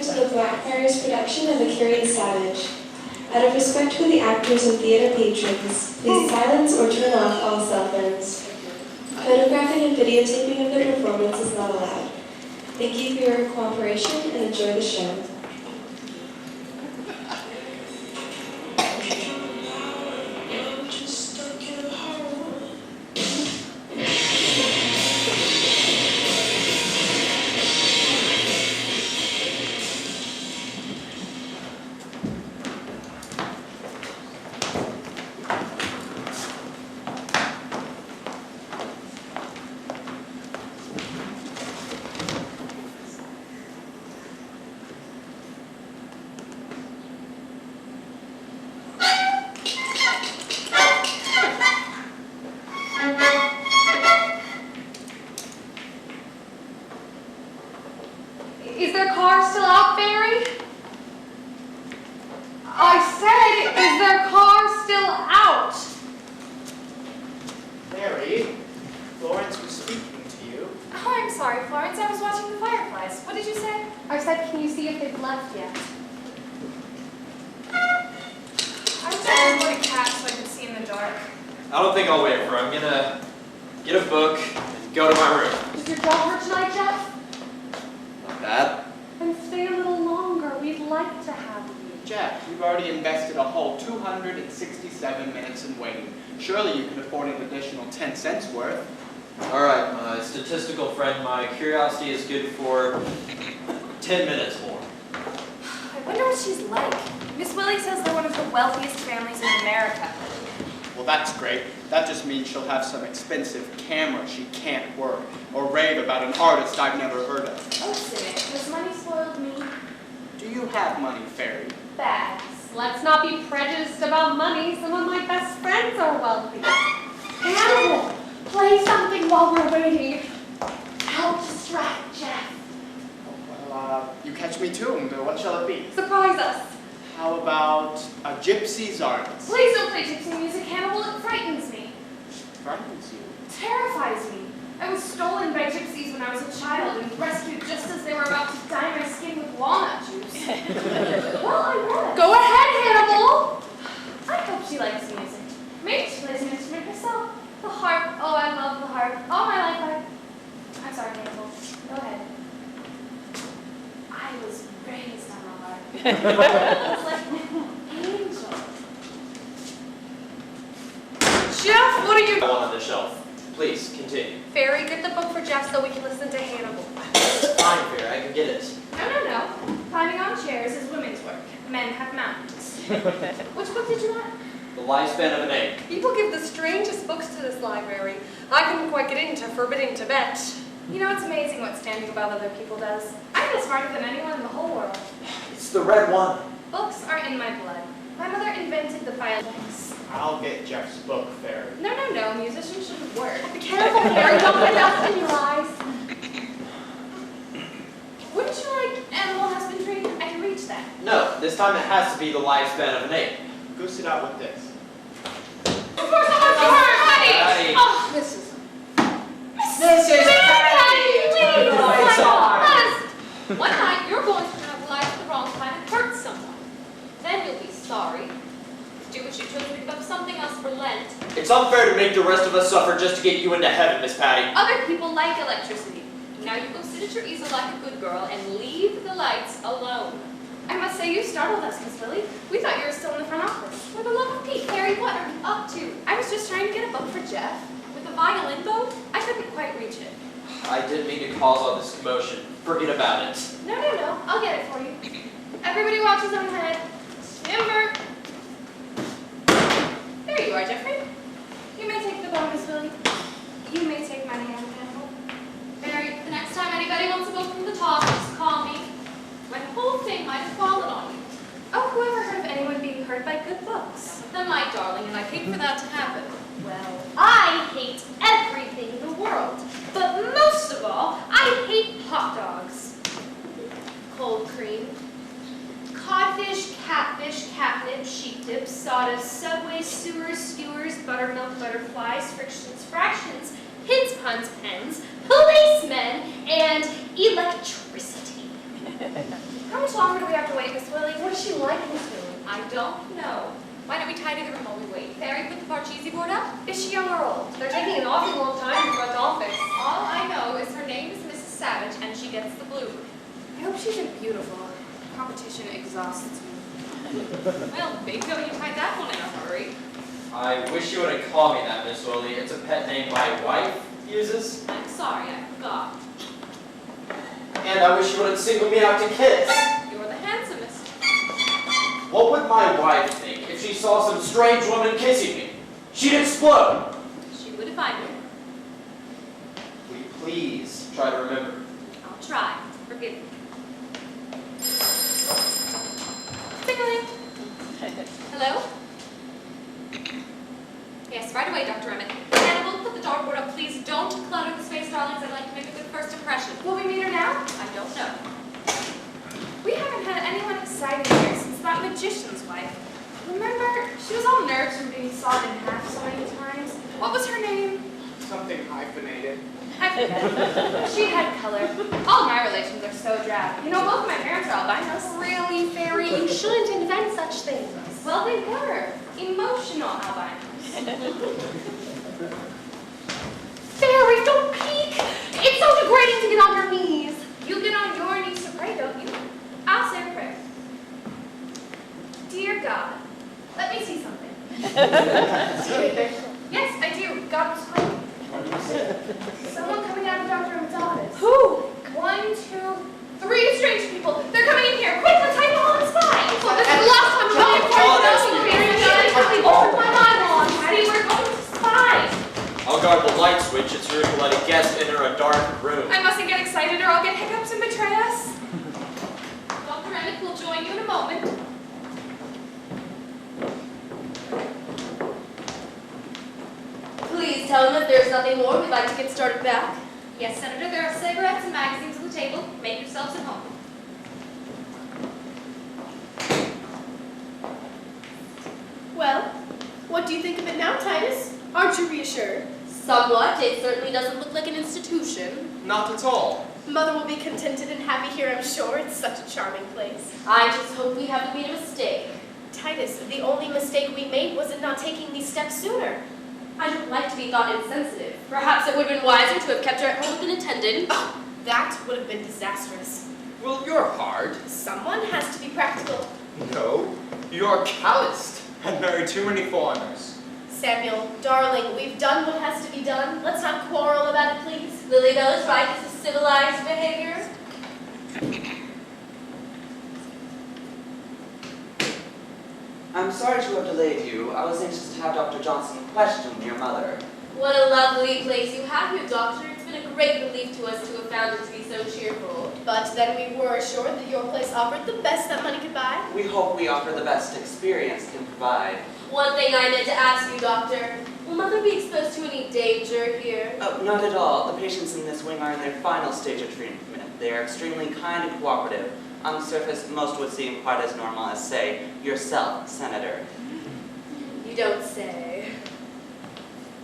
to the Blackfriars production of A Curious Savage. Out of respect for the actors and theater patrons, please silence or turn off all cell phones. Photographing and videotaping of the performance is not allowed. Thank you for your cooperation and enjoy the show. Florence was speaking to you. Oh, I'm sorry, Florence. I was watching the fireflies. What did you say? I said, can you see if they've left yet? I was trying to avoid a cat so I could see in the dark. I don't think I'll wait for her. I'm gonna get a book and go to my room. Does your jaw hurt tonight, Jeff? Not bad. Then stay a little longer. We'd like to have you. Jeff, you've already invested a whole 267 minutes in waiting. Surely you can afford an additional 10 cents worth. Alright, my statistical friend, my curiosity is good for 10 minutes more. I wonder what she's like. Miss Willie says they're one of the wealthiest families in America. Well, that's great. That just means she'll have some expensive camera she can't work, or rave about an artist I've never heard of. Oh, cynic. Has money spoiled me? Do you have money, Fairy? Bags. Let's not be prejudiced about money. Some of my best friends are wealthy. Hannibal, play something while we're waiting. Help distract Jeff. Well, you catch me tuned. What shall it be? Surprise us. How about a gypsy's artist? Please don't play gypsy music, Hannibal. It frightens me. Frightens you. Terrifies me. I was stolen by gypsies when I was a child and rescued just as they were about to dye my skin with walnut juice. Well, I was. Go ahead, Hannibal. I hope she likes music. Maybe she plays an instrument herself. The harp. Oh, I love the harp. All my life I'm sorry, Hannibal. Go ahead. I was raised on the harp. It's like an angel. Jeff, what are you... I want on the shelf. Please, continue. Fairy, get the book for Jeff so we can listen to Hannibal. Fine, Fair, I can get it. No. Climbing on chairs is women's work. Men have mountains. Which book did you want? The Lifespan of an Egg. People give the strangest books to this library. I couldn't quite get into Forbidding Tibet. You know, it's amazing what standing above other people does. I feel smarter than anyone in the whole world. It's the red one. Books are in my blood. My mother invented the violins. I'll get Jeff's book, Fairy. No. Musicians shouldn't work. Be careful, Fairy. Don't get dust in your eyes. Wouldn't you like Animal Husbandry? I can reach that. No, this time it has to be the Lifespan of an Egg. Go sit out with this. Of course I want to hurt, Paddy! Paddy. Oh, Mrs. Paddy, please! Oh, Honest. One night, you're going to have lied at the wrong time and hurt someone. Then you'll be sorry. Do what you chose to pick up something else for Lent. It's unfair to make the rest of us suffer just to get you into heaven, Miss Paddy. Other people like electricity. Now you go sit at your easel like a good girl and leave the lights alone. I must say, you startled us, Miss Willie. We thought you were still in the front office. For the love of Pete, Harry, what are you up to? I was just trying to get a book for Jeff. With a violin bow, I couldn't quite reach it. I didn't mean to cause all this commotion. Forget about it. No. I'll get it for you. Everybody watch his own head. Timber. There you are, Jeffrey. You may take the bow, Miss Willie. You may take my hand, Hannibal. Mary, the next time anybody wants a book from the top, just call me. My whole thing might have fallen on you. Oh, whoever heard of anyone being hurt by good books? Then my darling, and I hate for that to happen. Well, I hate everything in the world. But most of all, I hate hot dogs. Cold cream. Codfish, catfish, catnip, sheep dips, sawdust, subway, sewers, skewers, buttermilk, butterflies, frictions, fractions, hints, puns, pens, policemen, and electricity. How much longer do we have to wait, Miss Willie? What is she like, Miss Willie? I don't know. Why don't we tidy the room while we wait? Barry, put the Parcheesi board up. Is she young or old? They're taking an awfully long time in the front office. All I know is her name is Mrs. Savage, and she gets the blue. I hope she's beautiful. Competition exhausts me. Well, bingo, you tied that one in a hurry. I wish you wouldn't call me that, Miss Willie. It's a pet name my wife uses. I'm sorry, I forgot. And I wish you wouldn't single me out to kiss. You're the handsomest. What would my wife think if she saw some strange woman kissing me? She'd explode. She would if I knew. Will you please try to remember? I'll try. Forgive me. Tickling. Hello? Yes, right away, Dr. Emmett. Hannibal, put the dartboard up. Please don't clutter the space, darlings. I'd like to make a good first impression. Will we meet her now? I don't know. We haven't had anyone exciting here since that magician's wife. Remember, she was all nerves from being sawed in half so many times. What was her name? Something hyphenated. She had color. All my relations are so drab. You know, both my parents are albinos. Really, Fairy? You shouldn't invent such things. Well, they were. Emotional albinos. Fairy, don't peek! It's so degrading to get on your knees. You get on your knees to pray, don't you? I'll say a prayer. Dear God, let me see something. Yes, I do. God was praying. Someone coming out of Dr. Athas. Who? 1, 2, 3 strange people. They're coming in here. Quick, let's hide behind the spy. Well, this is the last time we're going to my eyeball. Paddy, we're going to spy. I'll guard the light switch. It's rude to let a guest enter a dark room. I mustn't get excited or I'll get hiccups and betray us. Dr. Emmett will join you in a moment. Please tell them if there's nothing more, we'd like to get started back. Yes, Senator, there are cigarettes and magazines on the table. Make yourselves at home. Well, what do you think of it now, Titus? Aren't you reassured? Somewhat. It certainly doesn't look like an institution. Not at all. Mother will be contented and happy here, I'm sure. It's such a charming place. I just hope we haven't made a mistake. Titus, the only mistake we made was in not taking these steps sooner. I don't like to be thought insensitive. Perhaps it would have been wiser to have kept her at home with an attendant. That would have been disastrous. Well, you're hard. Someone has to be practical. No, you're calloused and marry too many foreigners. Samuel, darling, we've done what has to be done. Let's not quarrel about it, please. Lily Bell is right. This is civilized behavior. I'm sorry to have delayed you. I was anxious to have Dr. Johnson question your mother. What a lovely place you have here, Doctor. It's been a great relief to us to have found it to be so cheerful. But then we were assured that your place offered the best that money could buy. We hope we offer the best experience can provide. One thing I meant to ask you, Doctor. Will Mother be exposed to any danger here? Oh, not at all. The patients in this wing are in their final stage of treatment. They are extremely kind and cooperative. On the surface, most would seem quite as normal as, say, yourself, Senator. You don't say.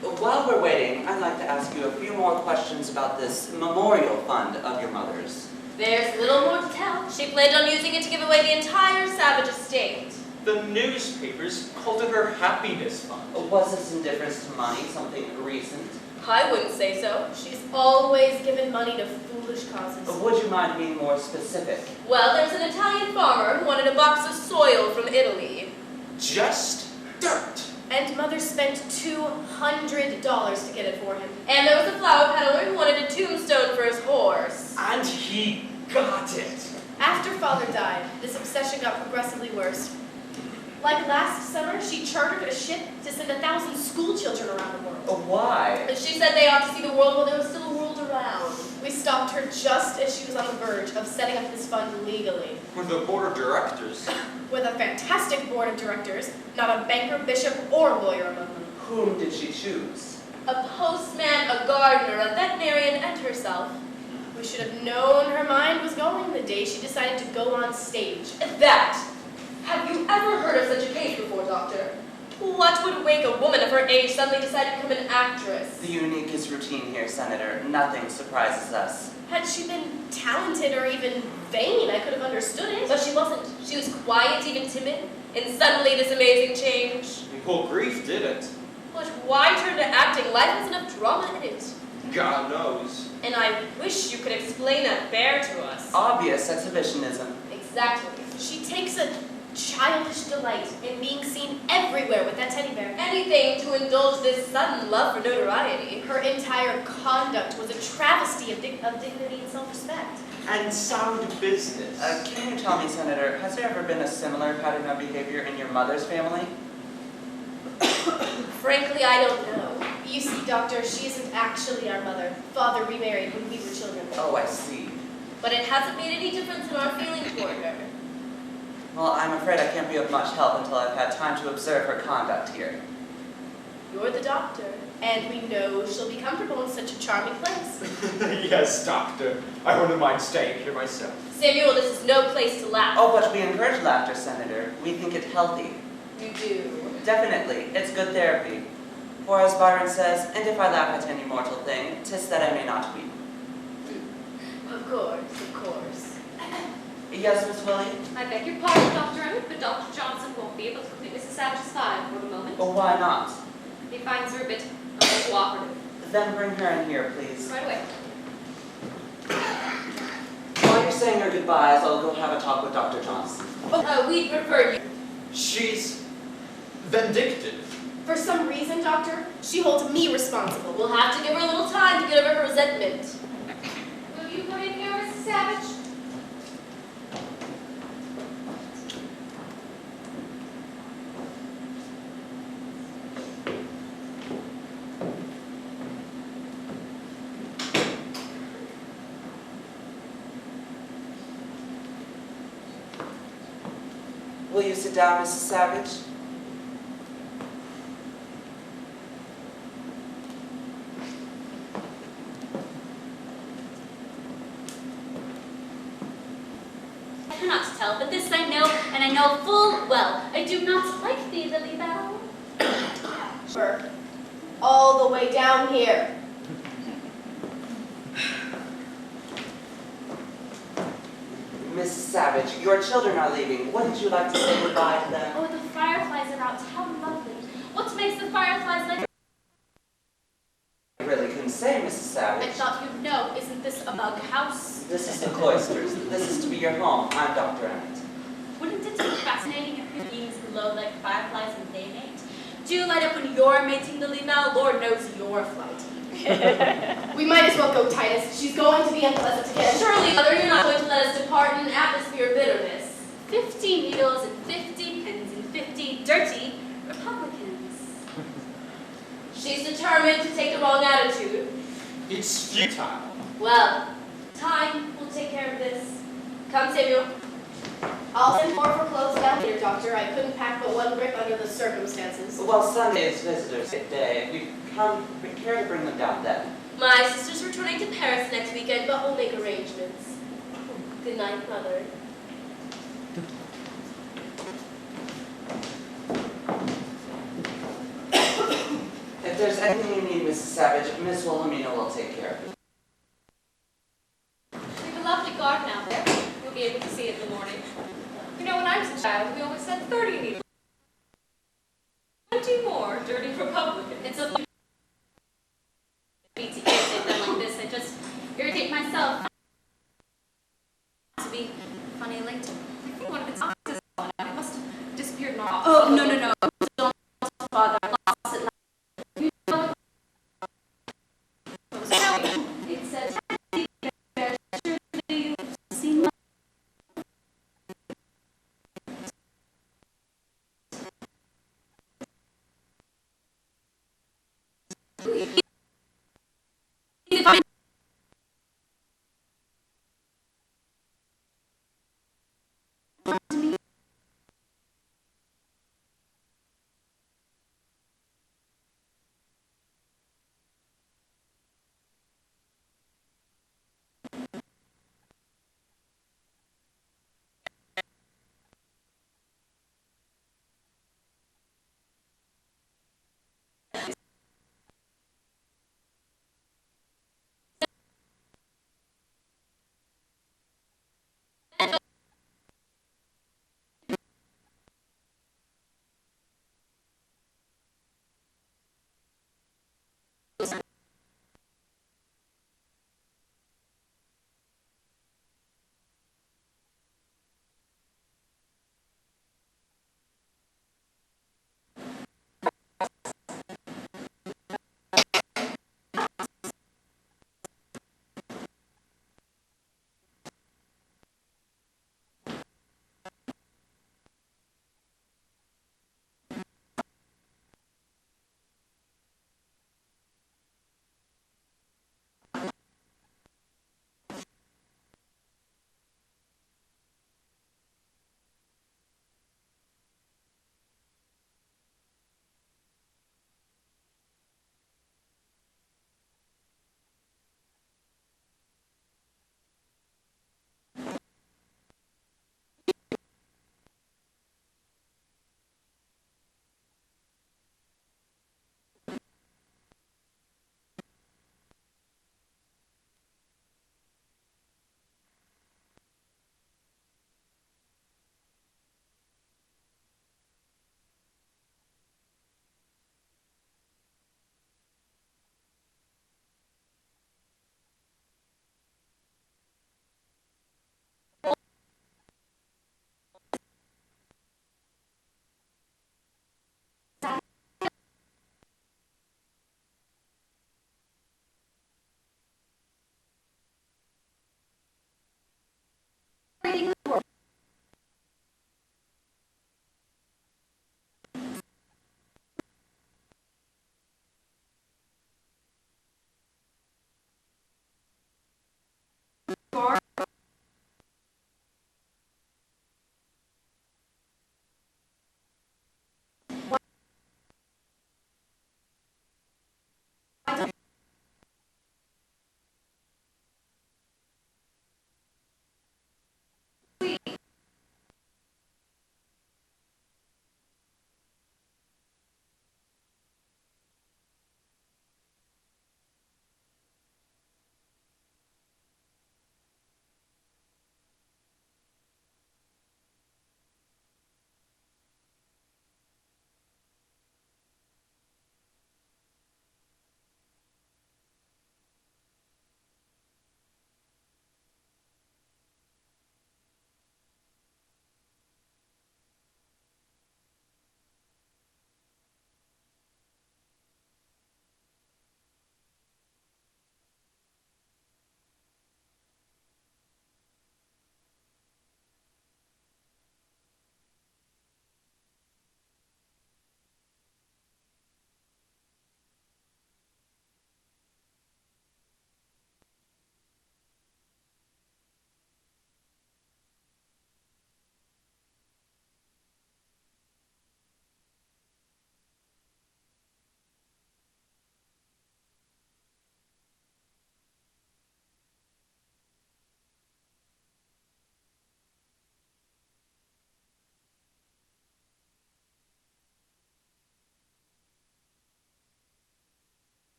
While we're waiting, I'd like to ask you a few more questions about this memorial fund of your mother's. There's little more to tell. She planned on using it to give away the entire Savage estate. The newspapers called it her happiness fund. Was this indifference to money something recent? I wouldn't say so. She's always given money to foolish causes. Would you mind being more specific? Well, there's an Italian farmer who wanted a box of soil from Italy. Just dirt. And Mother spent $200 to get it for him. And there was a flower peddler who wanted a tombstone for his horse. And he got it. After Father died, this obsession got progressively worse. Like last summer, she chartered a ship to send 1,000 school children around the world. Why? She said they ought to see the world while there was still a world around. We stopped her just as she was on the verge of setting up this fund legally. With the board of directors. With a fantastic board of directors, not a banker, bishop, or lawyer among them. Whom did she choose? A postman, a gardener, a veterinarian, and herself. We should have known her mind was going the day she decided to go on stage. That! Have you ever heard of such a case before, Doctor? What would wake a woman of her age suddenly decide to become an actress? The unique is routine here, Senator. Nothing surprises us. Had she been talented or even vain, I could have understood it. But she wasn't. She was quiet, even timid, and suddenly this amazing change. Poor grief did it. But why turn to acting? Life has enough drama in it. God knows. And I wish you could explain that bear to us. Obvious exhibitionism. Exactly. She takes a childish delight in being seen everywhere with that teddy bear. Anything to indulge this sudden love for notoriety. Her entire conduct was a travesty of dignity and self-respect. And sound business. Can you tell me, Senator, has there ever been a similar pattern of behavior in your mother's family? Frankly, I don't know. You see, Doctor, she isn't actually our mother. Father remarried when we were children. Oh, I see. But it hasn't made any difference in our feeling toward her. Well, I'm afraid I can't be of much help until I've had time to observe her conduct here. You're the doctor, and we know she'll be comfortable in such a charming place. Yes, Doctor. I wouldn't mind staying here myself. Samuel, this is no place to laugh. Oh, but we encourage laughter, Senator. We think it healthy. You do. Definitely. It's good therapy. For as Byron says, and if I laugh at any mortal thing, 'tis that I may not weep. Of course, of course. Yes, Miss Willie? I beg your pardon, Dr. Emmett, but Dr. Johnson won't be able to complete Mrs. Savage's file for the moment. Well, why not? He finds her a bit uncooperative. Then bring her in here, please. Right away. While you're saying her goodbyes, I'll go have a talk with Dr. Johnson. We'd prefer you. She's vindictive. For some reason, Doctor, she holds me responsible. We'll have to give her a little time to get over her resentment. Will you come in here, Mrs. Savage? Will you sit down, Mrs. Savage? I cannot tell, but this I know, and I know full well. I do not like thee, Lily Belle. Sure. All the way down here. Mrs. Savage, your children are leaving. Wouldn't you like to say goodbye to them? Oh, the fireflies are out. How lovely. What makes the fireflies like? I really couldn't say, Mrs. Savage. I thought you'd know. Isn't this a bug house? This is the cloisters. This is to be your home. I'm Dr. Emmett. Wouldn't it be fascinating if your beings glowed like fireflies when they mate? Do you light up when you're mating, Lily Belle? Lord knows you're flighty. We might as well go, Titus. She's going to be unpleasant again. Surely, Mother, you're not going to let us depart in an atmosphere of bitterness. 50 needles and 50 pins and 50 dirty Republicans. She's determined to take the wrong attitude. It's futile. Well, time will take care of this. Come, Samuel. I'll send more for clothes down here, Doctor. I couldn't pack but one grip under the circumstances. Well, Sunday is visitors' day. If you care to bring them down then. My sister's returning to Paris next weekend, but we'll make arrangements. Good night, Mother. If there's anything you need, Mrs. Savage, Miss Wilhelmina will take care of it. We have a lovely garden out there. You'll be able to see it in the morning. You know, when I was a child, we always said 30 needles. 20 more dirty Republicans. It's a to irritate them like this. I just irritate myself. To be funny later. I think one of its eyes is gone out. It must have disappeared in our Oh, no. Don't bother. I lost it. You know what it says. Surely you've seen my if I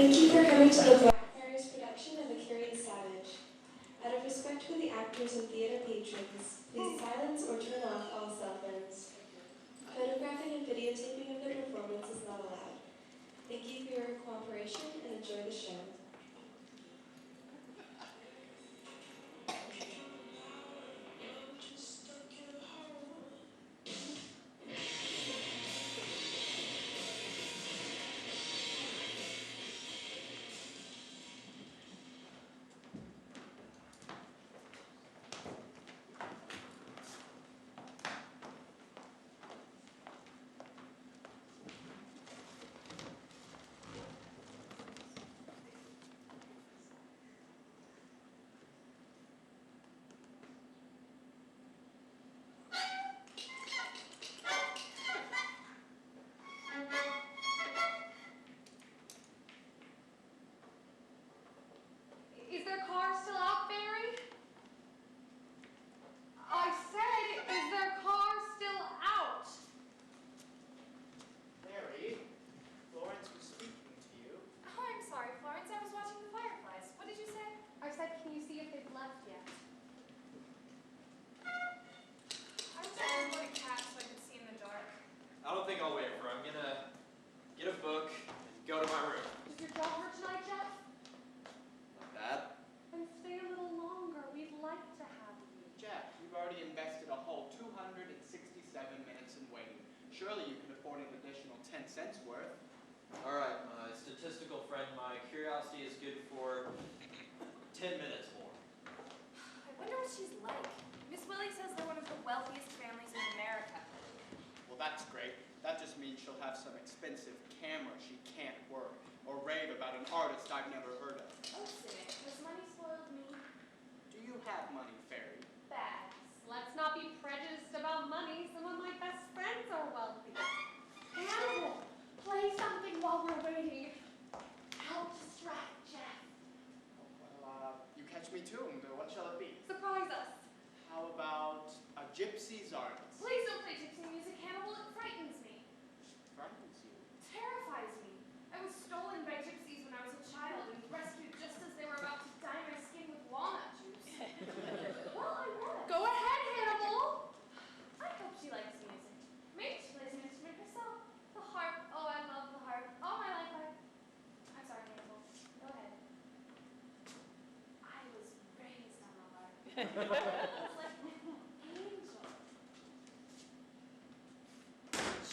Thank you for coming to the Blackfriars production of A Curious Savage. Out of respect for the actors and theater patrons, please silence or turn off all cell phones. Photographing and videotaping of the performance is not allowed. Thank you for your cooperation and enjoy the show. Is their car still out, Barry? I said, is their car still out? Mary, Florence was speaking to you. Oh, I'm sorry, Florence. I was watching the fireflies. What did you say? I said, can you see if they've left yet? I was trying to put a cat so I could see in the dark. I don't think I'll wait for her. I'm gonna get a book and go to my room. Does your job hurt tonight, Jeff? Not bad. Then stay a little longer. We'd like to have you. Jeff, you've already invested a whole 267 minutes in waiting. Surely you can afford an additional 10 cents worth. All right, my statistical friend, my curiosity is good for 10 minutes more. I wonder what she's like. Miss Willie says they're one of the wealthiest families in America. Well, that's great. That just means she'll have some expensive camera she can't work, or rave about an artist I've never heard of. Oh, cynic. Has money spoiled me? Do you have money, Fairy? Bags. Let's not be prejudiced about money. Some of my best friends are wealthy. Hannibal, play something while we're waiting. Help distract Jeff. Well, you catch me tuned. What shall it be? Surprise us. How about a gypsy's artist? Please don't play gypsy music, Hannibal. It frightens me. Frightens you. Terrifies me. I was stolen by gypsies when I was a child and rescued just as they were about to dye my skin with walnut juice. Well, I was. Go ahead, Hannibal. I hope she likes music. Maybe she plays an instrument herself. The harp. Oh, I love the harp. All my life I'm sorry, Hannibal. Go ahead. I was raised on the harp. It's like an angel.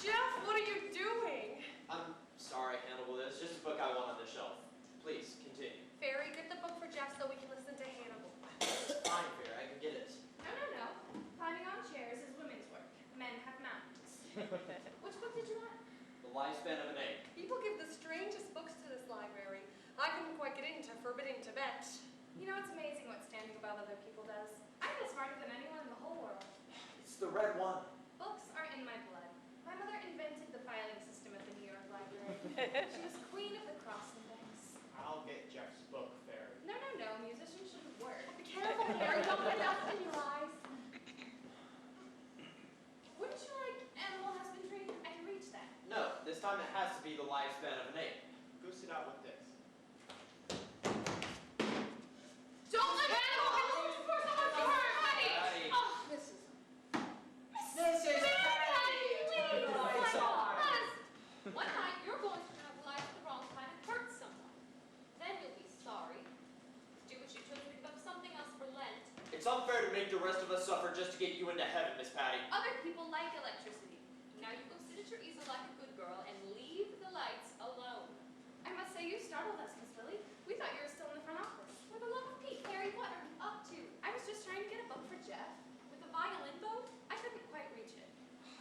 Jeff, what are you doing? I'm sorry, Hannibal. There's just a book I want on the shelf. Please, continue. Fairy, get the book for Jeff so we can listen to Hannibal. Fine, Fair, I can get it. No. Climbing on chairs is women's work. Men have mountains. Which book did you want? The Lifespan of an Ape. People give the strangest books to this library. I couldn't quite get into Forbidding Tibet. You know, it's amazing what standing above other people does. I feel smarter than anyone in the whole world. It's the red one. Books are in my blood. My mother invented the filing system at the New York Library. She was queen of the cross index. I'll get Jeff's book, Fairy. No. Musicians shouldn't work. Be careful, Fairy. Don't get dust in your eyes. Wouldn't you like Animal Husbandry? I can reach that. No, this time it has to be the Lifespan of an Ape. Go sit out with this. Don't let Animal pour someone to her, Paddy! Paddy. Oh, Mrs. Mrs. Paddy, please! One night, you're going to travel life at the wrong time and hurt someone. Then you'll be sorry. Do what you took and pick up something else for Lent. It's unfair to make the rest of us suffer just to get you into heaven, Miss Paddy. Other people like electricity. Now you go sit at your easel like a good girl and leave the lights alone. I must say, you startled us, Miss Willie. We thought you were still in the front office. For the love of Pete, Harry, what are you up to? I was just trying to get a book for Jeff. With the violin bow? I couldn't quite reach it.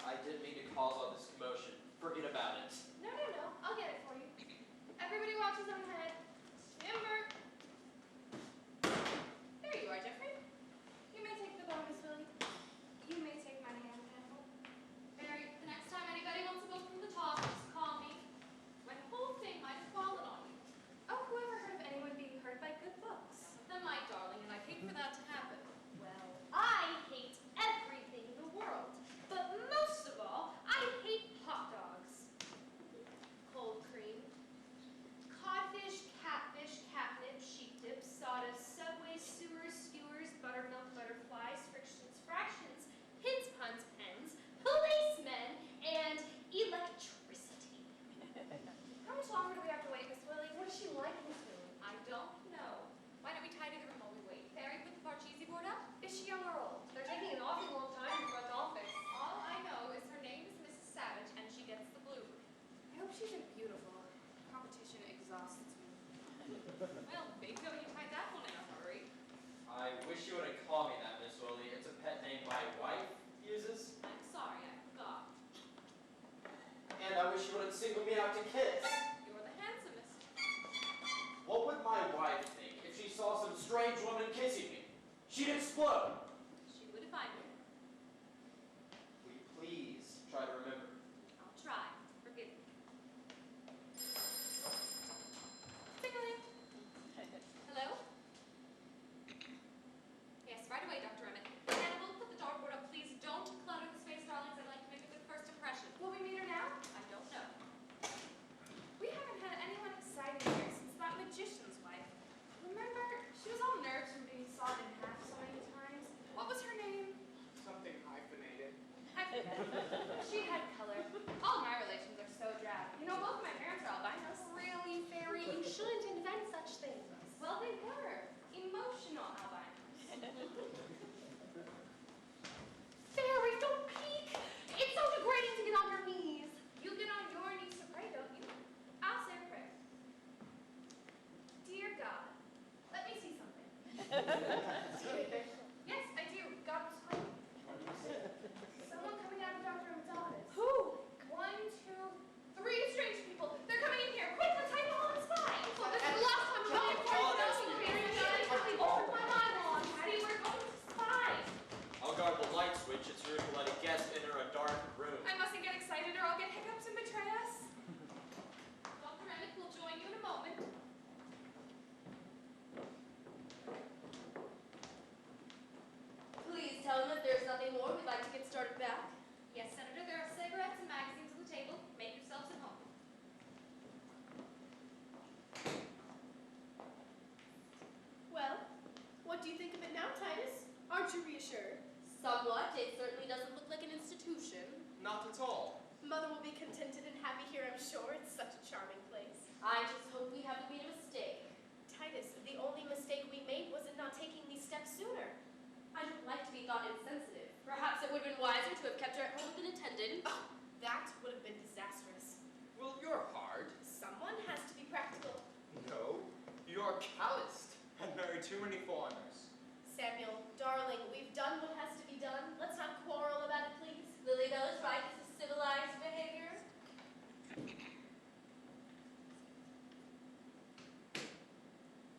I didn't mean to cause all this commotion. Forget about it. No. I'll get it for you. Everybody watch his own head. Timber. There you are, Jeffrey. You may take the bow, Miss Willie. You may take my hand, Hannibal. Mary, the next time anybody wants a book from the top, just call me. My whole thing might have fallen on you. Oh, whoever heard of anyone being hurt by good books? Then my darling, and I hate for that to happen. Well, I hate everything in the world. But most of all, I hate hot dogs. young or old? They're taking an awfully long time in front office. All I know is her name is Mrs. Savage, and she gets the blue. I hope she's beautiful. Competition exhausts me. Well, bingo, you find that one in a hurry. I wish you wouldn't call me that, Miss Willie. It's a pet name my wife uses. I'm sorry, I forgot. And I wish you wouldn't single me out to kiss. You're the handsomest. What would my wife think if she saw some strange woman kissing me? She'd explode. She would if I did. Will you please try to remember? I'll try. Forgive me. Tickling. Hello? Yes, right away, Dr. Emmett. Hannibal, put the dartboard up, please. Don't clutter the space, darlings. I'd like to make a good first impression. Will we meet her now? I don't know. We haven't had anyone exciting here since that magician's wife. Remember, she was all nerves from being sawed in half so many times. What was her name? Something hyphenated. She had color. All my relations are so drab. You know, both my parents are albinos. Really, Fairy, you shouldn't invent such things. Well, they were. Emotional albinos. Fairy, don't peek! It's so degrading to get on your knees. You get on your knees to pray, don't you? I'll say a prayer. Dear God, let me see something. Yes, I do. God was home. Someone coming out of Dr. Emmett's office. Who? 1, 2, 3 strange people. They're coming in here. Quick, let's hide behind the spy. So this is the last time I'm going to open my eyeball. Paddy, we're going to spy. I'll guard the light switch. It's rude to let a guest enter a dark room. I mustn't get excited or I'll get hiccups and betray us. Dr. Emmett will join you in a moment. Please tell him if there's nothing more, we'd like to get started back. Yes, Senator, there are cigarettes and magazines on the table. Make yourselves at home. Well, what do you think of it now, Titus? Aren't you reassured? Somewhat. It certainly doesn't look like an institution. Not at all. Mother will be contented and happy here, I'm sure. It's such a charming place. I just hope we haven't made a mistake. Titus, the only mistake we made was in not taking these steps sooner. I don't like to be thought insensitive. Perhaps it would have been wiser to have kept her at home with an attendant. Oh, that would have been disastrous. Well, you're hard. Someone has to be practical. No, you're calloused and marry too many foreigners. Samuel, darling, we've done what has to be done. Let's not quarrel about it, please. Lily Belle is right. This is civilized behavior.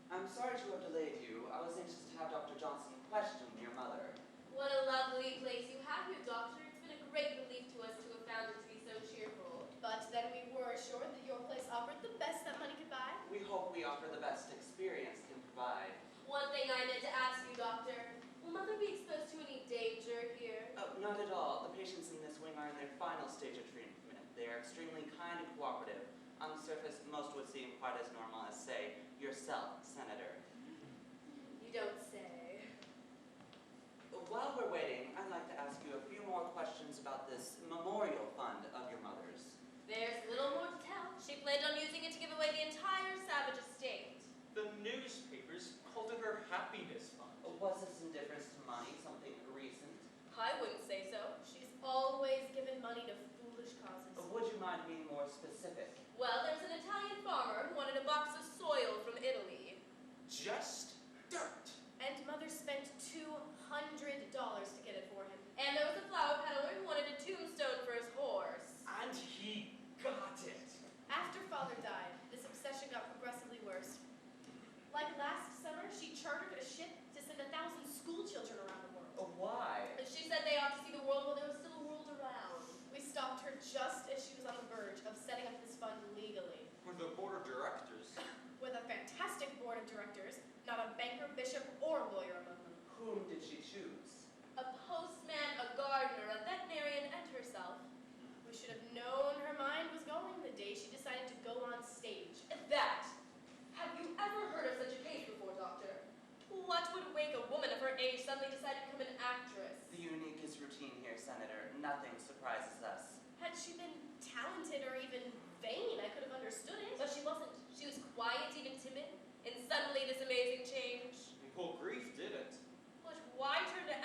I'm sorry to have delayed you. I was anxious to have Dr. Johnson question your mother. What a lovely place you have here, Doctor. It's been a great relief to us to have found it to be so cheerful. But then we were assured that your place offered the best that money could buy. We hope we offer the best experience can provide. One thing I meant to ask you, Doctor. Will Mother be exposed to any danger here? Oh, not at all. The patients in this wing are in their final stage of treatment. They are extremely kind and cooperative. On the surface, most would seem quite as normal as, say, yourself, Senator. You don't say. While we're waiting, I'd like to ask you a few more questions about this memorial fund of your mother's. There's little more to tell. She planned on using it to give away the entire Savage estate. The newspapers called it her happiness fund. Was this indifference to money something recent? I wouldn't say so. She's always given money to foolish causes. Would you mind being more specific? Well, there's an Italian farmer who wanted a box of soil from Italy. Just dirt. And Mother spent $200 to get it for him. And there was a flower peddler who wanted a tombstone for his horse. And he got it. After Father died, this obsession got progressively worse. Like last summer, she chartered a ship to send 1,000 school children around the world. Why? And she said they ought to see the world while there was still a world around. We stopped her just as she was on the verge of setting up this fund legally. With the board of directors. With a fantastic board of directors, not a banker, bishop, or lawyer among them. Whom did she choose? A postman, a gardener, a veterinarian, and herself. We should have known her mind was going the day she decided to go on stage. That! Have you ever heard of such a case before, Doctor? What would wake a woman of her age suddenly decide to become an actress? The unique is routine here, Senator. Nothing surprises us. Had she been talented or even vain, I could have understood it. But she wasn't. She was quiet, even timid, and suddenly this amazing change. Well, grief did it. But why turn to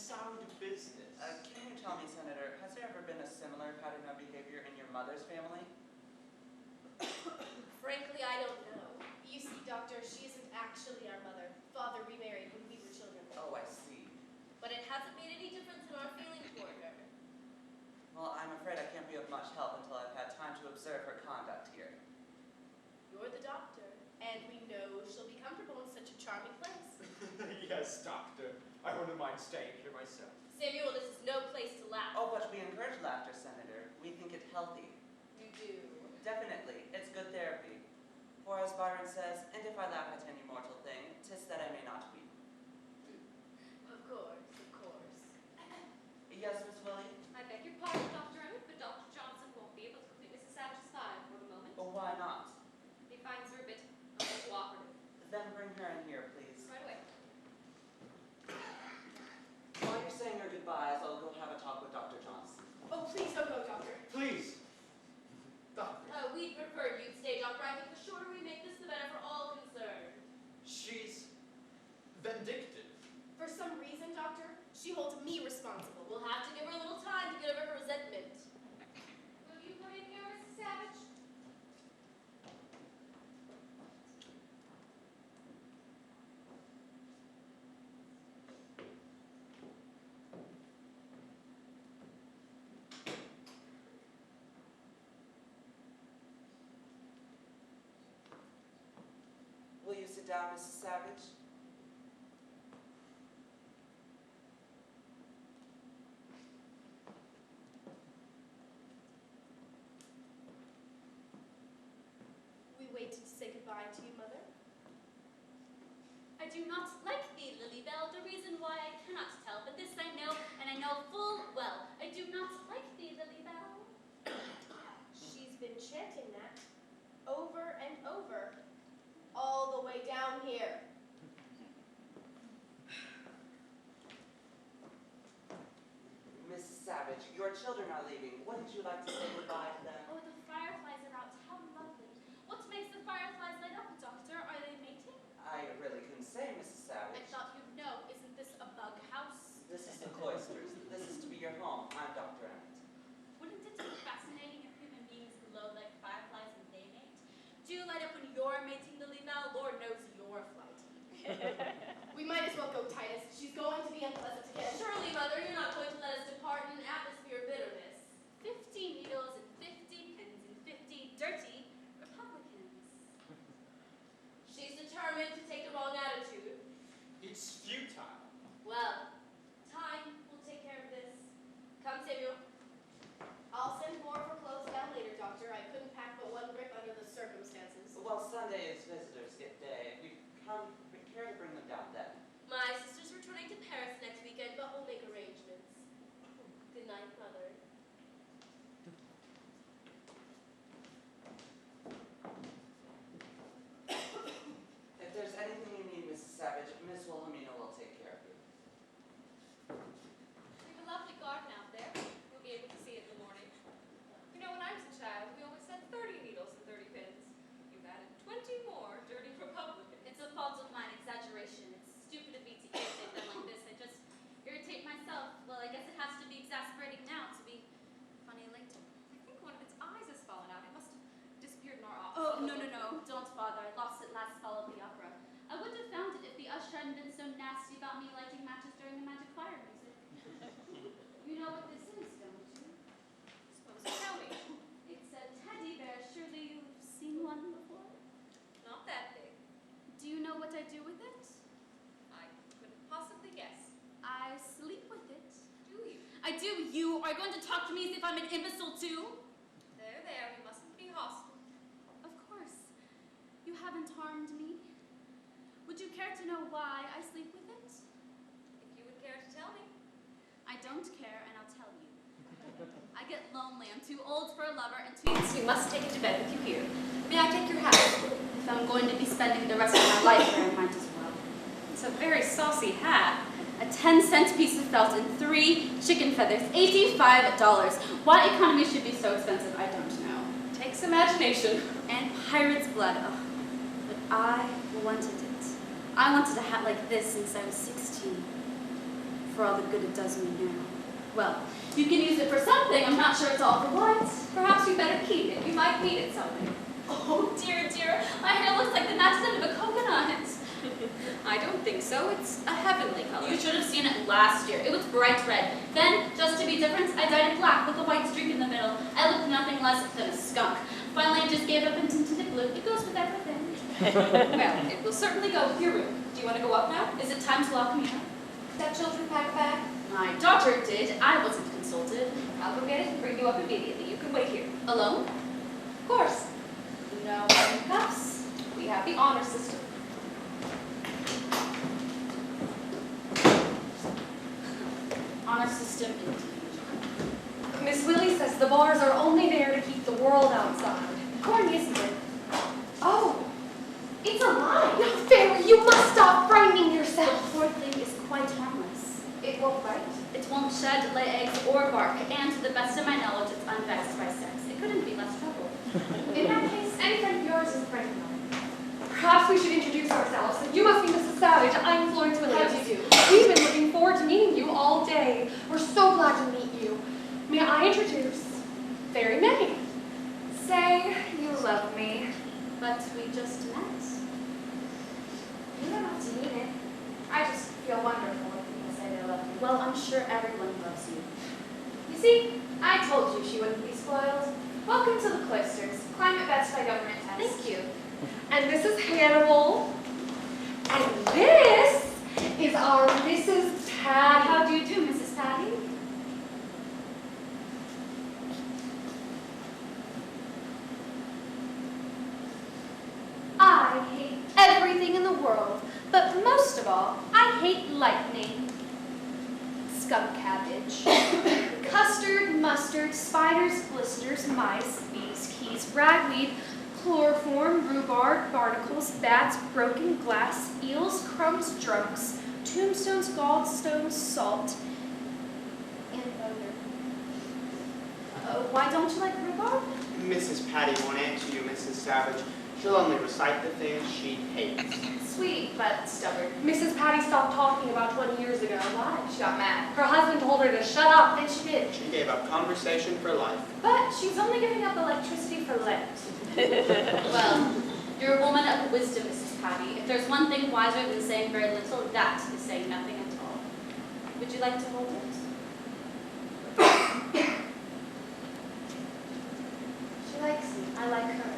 sound business. Can you tell me, Senator, has there ever been a similar pattern of behavior in your mother's family? Frankly, I don't know. You see, Doctor, she isn't actually our mother. Father remarried when we were children. Oh, I see. But it hasn't made any difference in our feeling toward her. Well, I'm afraid I can't be of much help until I've had time to observe her conduct here. You're the doctor, and we know she'll be comfortable in such a charming place. Yes, Doctor. I wouldn't mind staying here myself. Samuel, this is no place to laugh. Oh, but we encourage laughter, Senator. We think it healthy. You do. Definitely. It's good therapy. For as Byron says, and if I laugh at any mortal thing, 'tis that I may not weep. Of course, of course. Yes, Miss Willie? I beg your pardon, Dr. Emmett, but Dr. Johnson won't be able to complete Mrs. Savage's file for the moment. Oh, why not? He finds her a bit uncooperative. Then bring her in here, please. Right away. While you're saying your goodbyes, I'll go have a talk with Dr. Johnson. Oh, please don't go, Doctor. Please. Doctor. We'd prefer you'd stay, Doctor. I think the shorter we make this, the better for all concerned. She's vindictive. For some reason, Doctor, she holds me responsible. We'll have to give her a little time to get over her resentment. Will you come in here, Mrs. Savage? Will you sit down, Mrs. Savage? We waited to say goodbye to you, Mother. I do not like thee, Lilybelle. The reason why I cannot tell, but this I know, and I know full well. I do not like thee, Lilybelle. She's been chanting that over and over, all the way down here. Mrs. Savage, your children are leaving. Wouldn't you like to say goodbye to them? Oh, the fireflies are out. How lovely. What makes the fireflies light up, Doctor? Are they mating? I really couldn't say, Mrs. Savage. I thought you'd know. Isn't this a bug house? This is the cloisters. This is to be your home. I'm Dr. Emmett. Wouldn't it be fascinating if human beings glow like fireflies when they mate? Do you light up when you're mating, Lilybelle? Lord knows you're flighty. We might as well go, Titus. She's going to be unpleasant again. Surely, Mother, you're not going to let us depart in an atmosphere of bitterness. 50 needles and 50 pins and 50 dirty Republicans. She's determined to take the wrong attitude. It's futile. Well, time will take care of this. Come, Samuel. I'll send more for clothes down later, Doctor. I couldn't pack but one grip under the circumstances. Well, Sunday is visitors' gift day. If you come, care to bring them down then. My sister's returning to Paris next weekend, but we'll make arrangements. Good night, Mother. If there's anything you need, Mrs. Savage, Miss Wilhelmina will take care of you. We have a lovely garden out there. You'll be able to see it in the morning. You know, when I was a child, we always had 30 needles and 30 pins. You've added 20 more dirty Republicans. It's a fault of mine, exaggeration. It's stupid of me to irritate them like this. I just irritate myself. Well, I guess it has to be exasperating now to be funny later. I think one of its eyes has fallen out. It must have disappeared in our office. Oh, no, don't bother. I lost it last fall at the opera. I would have found it if the usher hadn't been so nasty about me lighting matches during the magic fire music. You know what this is, don't you? Suppose you tell me. It's a teddy bear. Surely you've seen one before? Not that big. Do you know what I do with it? I couldn't possibly guess. I sleep with it. Do you? I do. You are going to talk to me as if I'm an imbecile too? There, we mustn't be hostile. Of course. You haven't harmed me. Would you care to know why I sleep with it? If you would care to tell me. I don't care, and I'll tell you. I get lonely. I'm too old for a lover, and we must take it to bed with you here. May I take your hat? If I'm going to be spending the rest of my life here, I might as well. It's a very saucy hat. A 10-cent piece of felt and 3 chicken feathers, $85. Why economy should be so expensive, I don't know. Takes imagination. And pirate's blood, oh. But I wanted it. I wanted a hat like this since I was 16. for all the good it does me now. Well, you can use it for something. I'm not sure it's all for what. Perhaps you better keep it. You might need it someday. Oh, dear, dear. My hair looks like the natural end of a coconut. I don't think so. It's a heavenly color. You should have seen it last year. It was bright red. Then, just to be different, I dyed it black with a white streak in the middle. I looked nothing less than a skunk. Finally, I just gave up and tinted it blue. It goes with everything. Well, it will certainly go with your room. Do you want to go up now? Is it time to lock me up? Stepchildren pack back. My daughter did. I wasn't consulted. I'll go get it and bring you up immediately. You can wait here. Alone? Of course. No handcuffs. We have the honor system. Honor system indeed. Miss Willie says the bars are only there to keep the world outside. Corny, isn't it? Oh, it's a lie. No, Fairy, you must stop frightening The yourself. poor thing is quite harmless. It won't bite. It won't shed, lay eggs, or bark, and to the best of my knowledge, it's unvexed by sex. It couldn't be less trouble. In that case, any friend of yours is a friend of mine. Perhaps we should introduce ourselves. You must be Mrs. Savage. I'm Florence Williams. How do you do? We've been looking forward to meeting you all day. We're so glad to meet you. May I introduce Fairy May? Say you love me. But we just met. You don't have to mean it. I just feel wonderful when people say they love me. Well, I'm sure everyone loves you. You see, I told you she wouldn't be spoiled. Welcome to the cloisters. Climate vets by government test. Thank you. And this is Hannibal. And this is our Mrs. Paddy. How do you do, Mrs. Paddy? I hate everything in the world, but most of all, I hate lightning. Skunk cabbage. Custard, mustard, spiders, blisters, mice, bees, keys, ragweed, chloroform, rhubarb, barnacles, bats, broken glass, eels, crumbs, drunks, tombstones, gallstones, salt, and odor. Why don't you like rhubarb? Mrs. Paddy won't answer you, Mrs. Savage. She'll only recite the things she hates. Sweet, but stubborn. Mrs. Paddy stopped talking about 20 years ago. Why? She got mad. Her husband told her to shut up. And she did. She gave up conversation for life. But she's only giving up electricity for Lent. Well, you're a woman of wisdom, Mrs. Paddy. If there's one thing wiser than saying very little, that is saying nothing at all. Would you like to hold it? She likes me. I like her.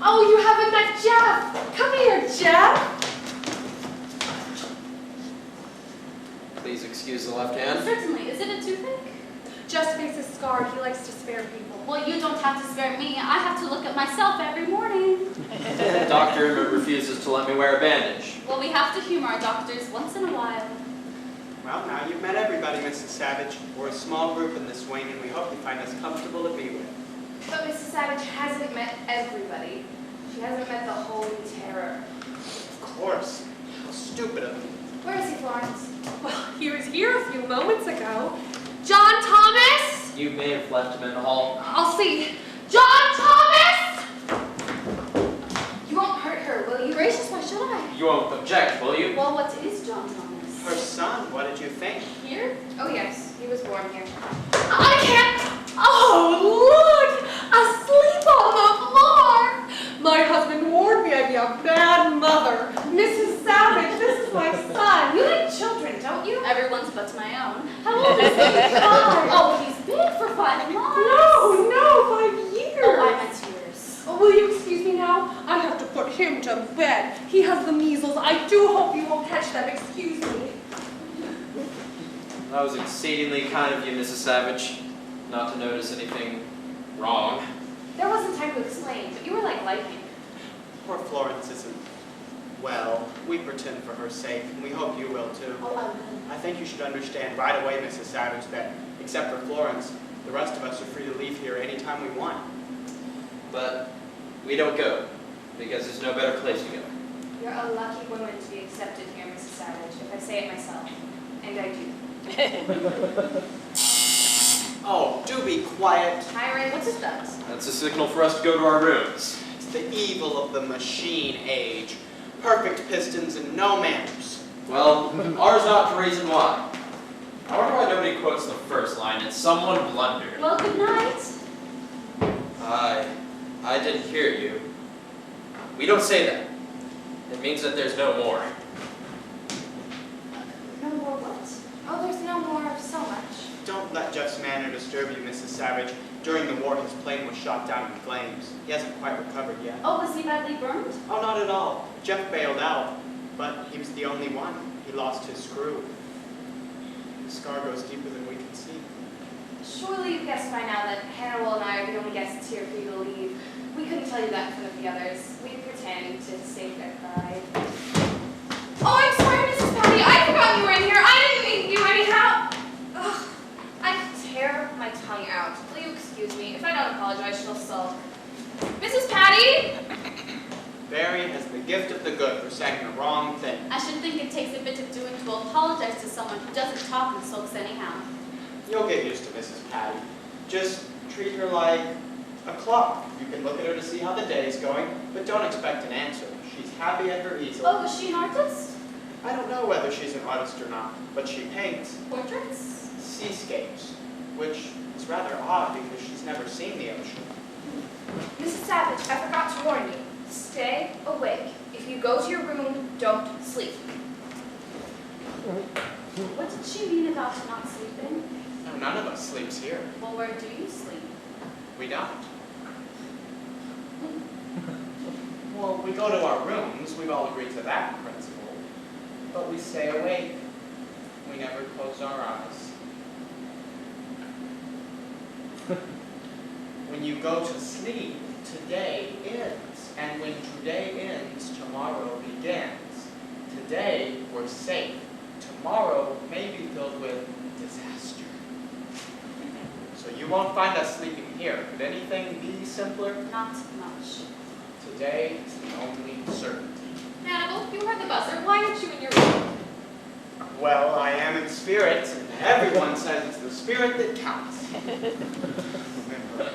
Oh, you haven't met Jeff. Come here, Jeff. Please excuse the left hand. Certainly. Is it a toothache? Just faces scarred. He likes to spare people. Well, you don't have to spare me. I have to look at myself every morning. Doctor refuses to let me wear a bandage. Well, we have to humor our doctors once in a while. Well, now you've met everybody, Mrs. Savage. We're a small group in this wing, and we hope you find us comfortable to be with. But Mrs. Savage hasn't met everybody. She hasn't met the Holy Terror. Of course. How stupid of me. Where is he, Florence? Well, he was here a few moments ago. John Thomas? You may have left him in the hall. I'll see. John Thomas! You won't hurt her, will you? Gracious, why should I? You won't object, will you? Well, what is John Thomas? Her son, what did you think? Here? Oh, yes. He was born here. I can't. Oh, look! Asleep on the floor! My husband warned me I'd be a bad mother. Mrs. Savage, this is my son. You like children, don't you? Everyone's but my own. How old is he? 5. Oh, he's big for 5 months. No, 5 years. Oh, I meant yours. Oh, will you excuse me now? I have to put him to bed. He has the measles. I do hope you won't catch them. Excuse me. That was exceedingly kind of you, Mrs. Savage, not to notice anything wrong. There wasn't time to explain, but you were like lightning. Poor Florence isn't well. We pretend for her sake, and we hope you will too. Oh, I will. I think you should understand right away, Mrs. Savage, that except for Florence, the rest of us are free to leave here anytime we want. But we don't go, because there's no better place to go. You're a lucky woman to be accepted here, Mrs. Savage, if I say it myself. And I do. Oh, do be quiet. Tyrant, what's that? That's a signal for us to go to our rooms. It's the evil of the machine age. Perfect pistons and no manners. Well, ours not to reason why. I wonder why nobody quotes the first line, and someone blundered. Well, good night. I didn't hear you. We don't say that. It means that there's no more. No more what? Oh, there's no more of so much. Don't let Jeff's manner disturb you, Mrs. Savage. During the war, his plane was shot down in flames. He hasn't quite recovered yet. Oh, was he badly burned? Oh, not at all. Jeff bailed out, but he was the only one. He lost his crew. The scar goes deeper than we can see. Surely you've guessed by now that Hannibal and I are the only guests here for you to leave. We couldn't tell you that in front of the others. We'd pretend to save their pride. Oh, I'm sorry, Mrs. Paddy. I forgot you were in here. I didn't mean you anyhow. Ugh, I could tear my tongue out. Will you excuse me? If I don't apologize, she'll sulk. Mrs. Paddy? Barry has the gift of the good for saying the wrong thing. I should think it takes a bit of doing to apologize to someone who doesn't talk and sulks anyhow. You'll get used to Mrs. Paddy. Just treat her like a clock. You can look at her to see how the day is going, but don't expect an answer. She's happy at her easel. Oh, is she an artist? I don't know whether she's an artist or not, but she paints Portraits? seascapes, which is rather odd because she's never seen the ocean. Mrs. Savage, I forgot to warn you. Stay awake. If you go to your room, don't sleep. What did she mean about not sleeping? No, none of us sleeps here. Well, where do you sleep? We don't. Well, we go to our rooms. We've all agreed to that principle. But we stay awake. We never close our eyes. When you go to sleep, today ends. And when today ends, tomorrow begins. Today, we're safe. Tomorrow may be filled with disaster. So you won't find us sleeping here. Could anything be simpler? Not much. Today is the only certainty. Hannibal, you heard the buzzer. Why aren't you in your room? Well, I am in spirit, and everyone says it's the spirit that counts. Remember,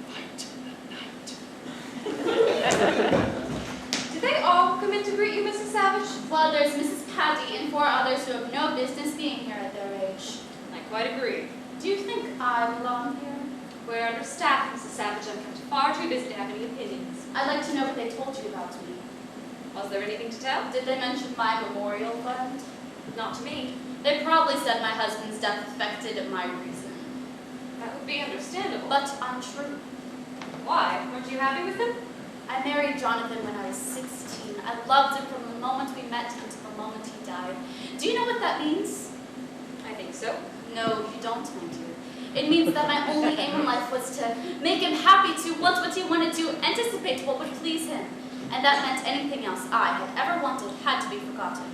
light the night. Did they all come in to greet you, Mrs. Savage? Well, there's Mrs. Paddy and 4 others who have no business being here at their age. I quite agree. Do you think I belong here? We're understaffed, Mrs. Savage. I'm kept far too busy to have any opinions. I'd like to know what they told you about me. Was there anything to tell? Did they mention my memorial fund? Not to me. They probably said my husband's death affected my reason. That would be understandable. But untrue. Why? Weren't you happy with him? I married Jonathan when I was 16. I loved him from the moment we met until the moment he died. Do you know what that means? I think so. No, you don't, my dear. It means that my only aim in life was to make him happy, to want what he wanted, to anticipate what would please him. And that meant anything else I had ever wanted had to be forgotten.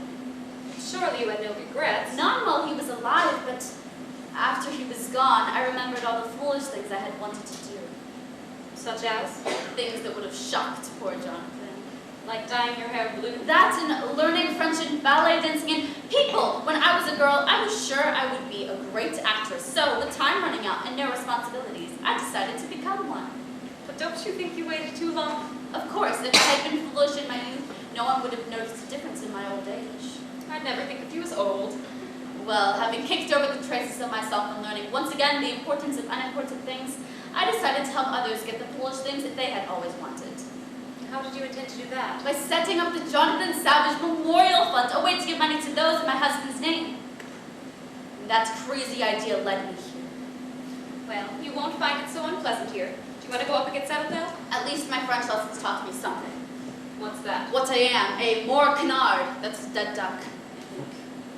Surely you had no regrets. Not while he was alive, but after he was gone, I remembered all the foolish things I had wanted to do. Such as? Things that would have shocked poor Jonathan. Like dyeing your hair blue? That and learning French and ballet dancing and people. When I was a girl, I was sure I would be a great actress. So, with time running out and no responsibilities, I decided to become one. But don't you think you waited too long? Of course, if I had been foolish in my youth, no one would have noticed a difference in my old age. I'd never think of you as old. Well, having kicked over the traces of myself and learning once again the importance of unimportant things, I decided to help others get the foolish things that they had always wanted. How did you intend to do that? By setting up the Jonathan Savage Memorial Fund, a way to give money to those in my husband's name. And that crazy idea led me here. Well, you won't find it so unpleasant here. Do you want to go up and get settled now? At least my French lessons taught me something. What's that? What I am, a more canard. That's a dead duck.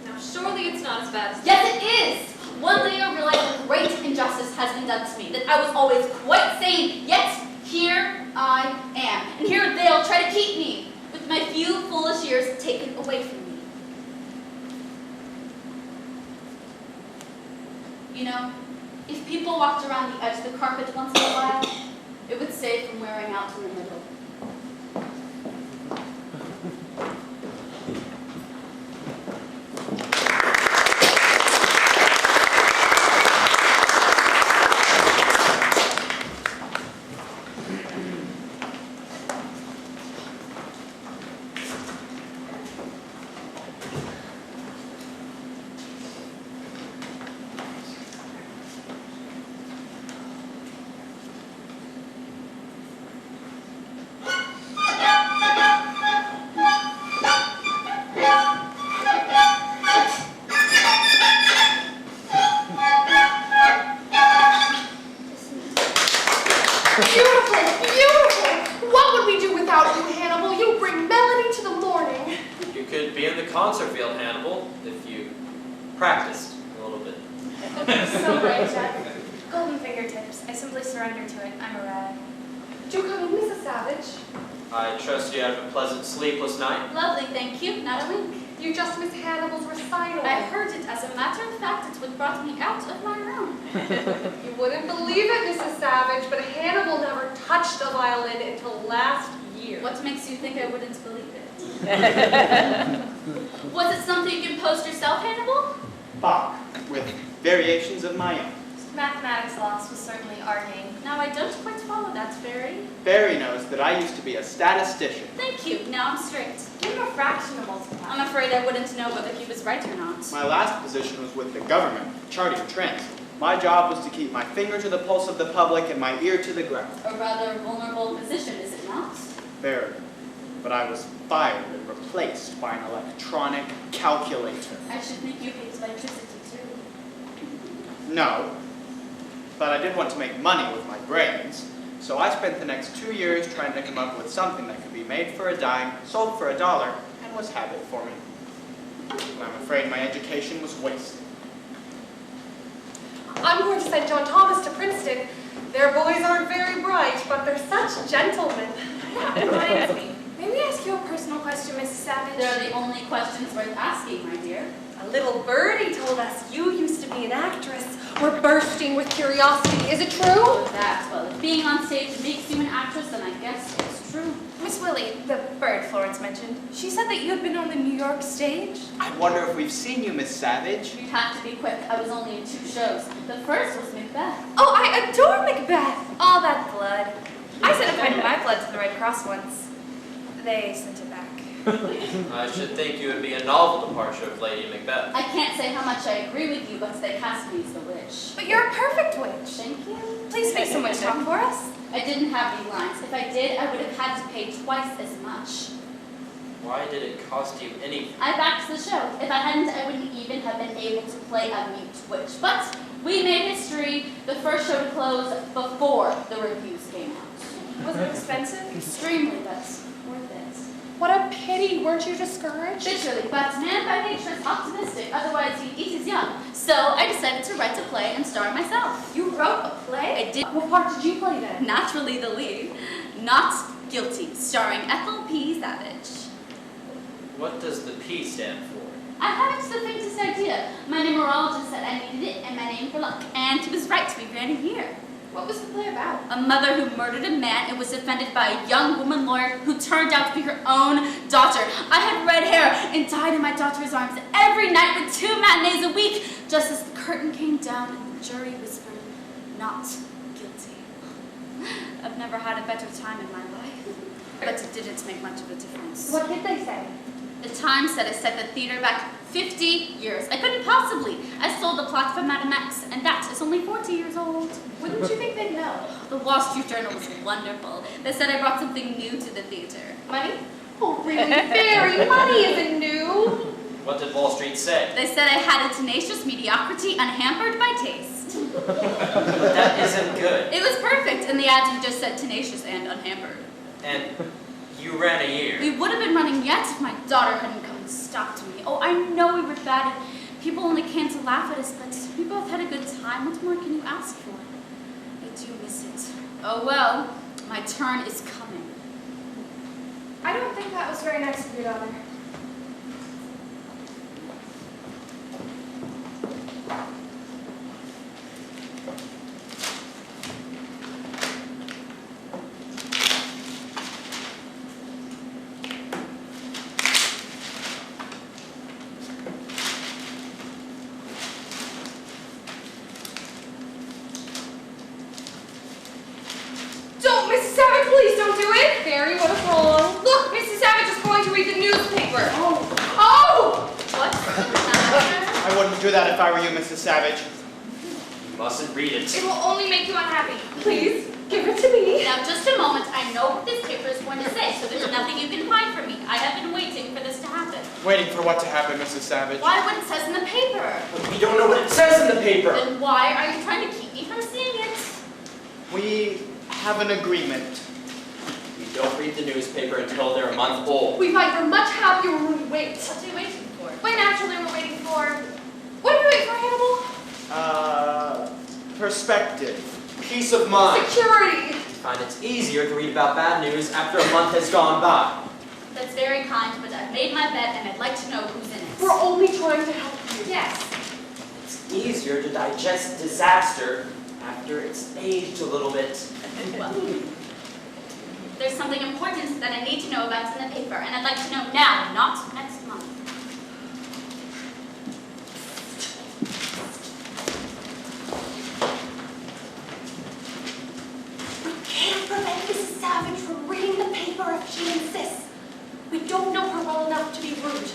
Now, surely it's not as bad as... Yes, it is! One day I realized a great injustice has been done to me, that I was always quite sane, yet here I am. And here they'll try to keep me, with my few foolish years taken away from me. You know, if people walked around the edge of the carpet once in a while, it would save from wearing out in the middle. concert field, Hannibal, if you practiced a little bit. So brave, Jack. Golden fingertips. I simply surrender to it. I'm a rag. Do come in, Mrs. Savage. I trust you had a pleasant, sleepless night. Lovely, thank you. Not a wink. You just missed Hannibal's recital. I heard it. As a matter of fact, it's what brought me out of my room. You wouldn't believe it, Mrs. Savage, but Hannibal never touched a violin until last year. What makes you think I wouldn't believe it? Was it something you composed yourself, Hannibal? Bach, with variations of my own. Mathematics loss was certainly our game. Now, I don't quite follow that, Fairy. Barry knows that I used to be a statistician. Thank you. Now I'm straight. Give him a fraction to multiply. I'm afraid I wouldn't know whether he was right or not. My last position was with the government, charting trends. My job was to keep my finger to the pulse of the public and my ear to the ground. A rather vulnerable position, is it not? Very. But I was fired and replaced by an electronic calculator. I should think you hate electricity, too. No. But I did want to make money with my brains, so I spent the next 2 years trying to come up with something that could be made for a dime, sold for $1, and was habit forming. And I'm afraid my education was wasted. I'm going to send John Thomas to Princeton. Their boys aren't very bright, but they're such gentlemen. Yeah, reminds me. May we ask you a personal question, Mrs. Savage? They're the only questions worth asking, my dear. A little birdie told us you used to be an actress. We're bursting with curiosity. Is it true? Oh, that, well, if being on stage makes you an actress, then I guess it's true. Miss Willie, the bird Florence mentioned, she said that you had been on the New York stage. I wonder if we've seen you, Miss Savage. You'd have to be quick. I was only in 2 shows. The first was Macbeth. Oh, I adore Macbeth! All that blood. I sent a friend of my blood to the Red Cross once. They sent it back. I should think you would be a novel departure of Lady Macbeth. I can't say how much I agree with you, but they cast me as the witch. But you're a perfect witch. Thank you. Please make some witch talk for us. I didn't have any lines. If I did, I would have had to pay twice as much. Why did it cost you anything? I backed the show. If I hadn't, I wouldn't even have been able to play a mute witch. But we made history. The first show to close before the reviews came out. Was it expensive? Extremely, but worth it. What a pity. Weren't you discouraged? Literally, but man by nature is optimistic. Otherwise, he'd eat his young. So I decided to write a play and star myself. You wrote a play? I did. What part did you play then? Naturally, the lead. Not Guilty, starring Ethel P. Savage. What does the P stand for? I haven't the faintest idea. My numerologist said I needed it and my name for luck. And he was right, we ran it here. What was the play about? A mother who murdered a man and was defended by a young woman lawyer who turned out to be her own daughter. I had red hair and died in my daughter's arms every night with 2 matinees a week, just as the curtain came down and the jury whispered, not guilty. I've never had a better time in my life, but it didn't make much of a difference. What did they say? The Times said I set the theater back 50 years. I couldn't possibly. I stole the plot from Madame X, and that is only 40 years old. Wouldn't you think they'd know? The Wall Street Journal was wonderful. They said I brought something new to the theater. Money? Oh, really? Very. Money isn't new. What did Wall Street say? They said I had a tenacious mediocrity unhampered by taste. That isn't good. It was perfect, and the ads you just said tenacious and unhampered. And you ran a year. We would have been running yet if my daughter hadn't come and stopped me. Oh, I know we were bad, and people only came to laugh at us, but we both had a good time. What more can you ask for? I do miss it. Oh well, my turn is coming. I don't think that was very nice of your daughter. Don't, Mrs. Savage, please don't do it. Barry, what is wrong? Look, Mrs. Savage is going to read the newspaper. Oh! What? I wouldn't do that if I were you, Mrs. Savage. You mustn't read it. It will only make you unhappy. Please, give it to me. Now, just a moment. I know what this paper is going to say, so there's nothing you can hide from me. I have been waiting for this to happen. Waiting for what to happen, Mrs. Savage? Why what it says in the paper? We don't know what it says in the paper. Then why are you trying to keep me from seeing it? We have an agreement. We Don't read the newspaper until they're a month old. We find her much happier when we wait. What are you waiting for? Wait, naturally we're waiting for... What are we waiting for, Hannibal? Perspective. Peace of mind. Security. I find it's easier to read about bad news after a month has gone by. That's very kind, but I've made my bet and I'd like to know who's in it. We're only trying to help you. Yes. It's easier to digest disaster after it's aged a little bit. Well, there's something important that I need to know about in the paper, and I'd like to know now, not next month. We can't prevent Mrs. Savage from reading the paper if she insists. We don't know her well enough to be rude.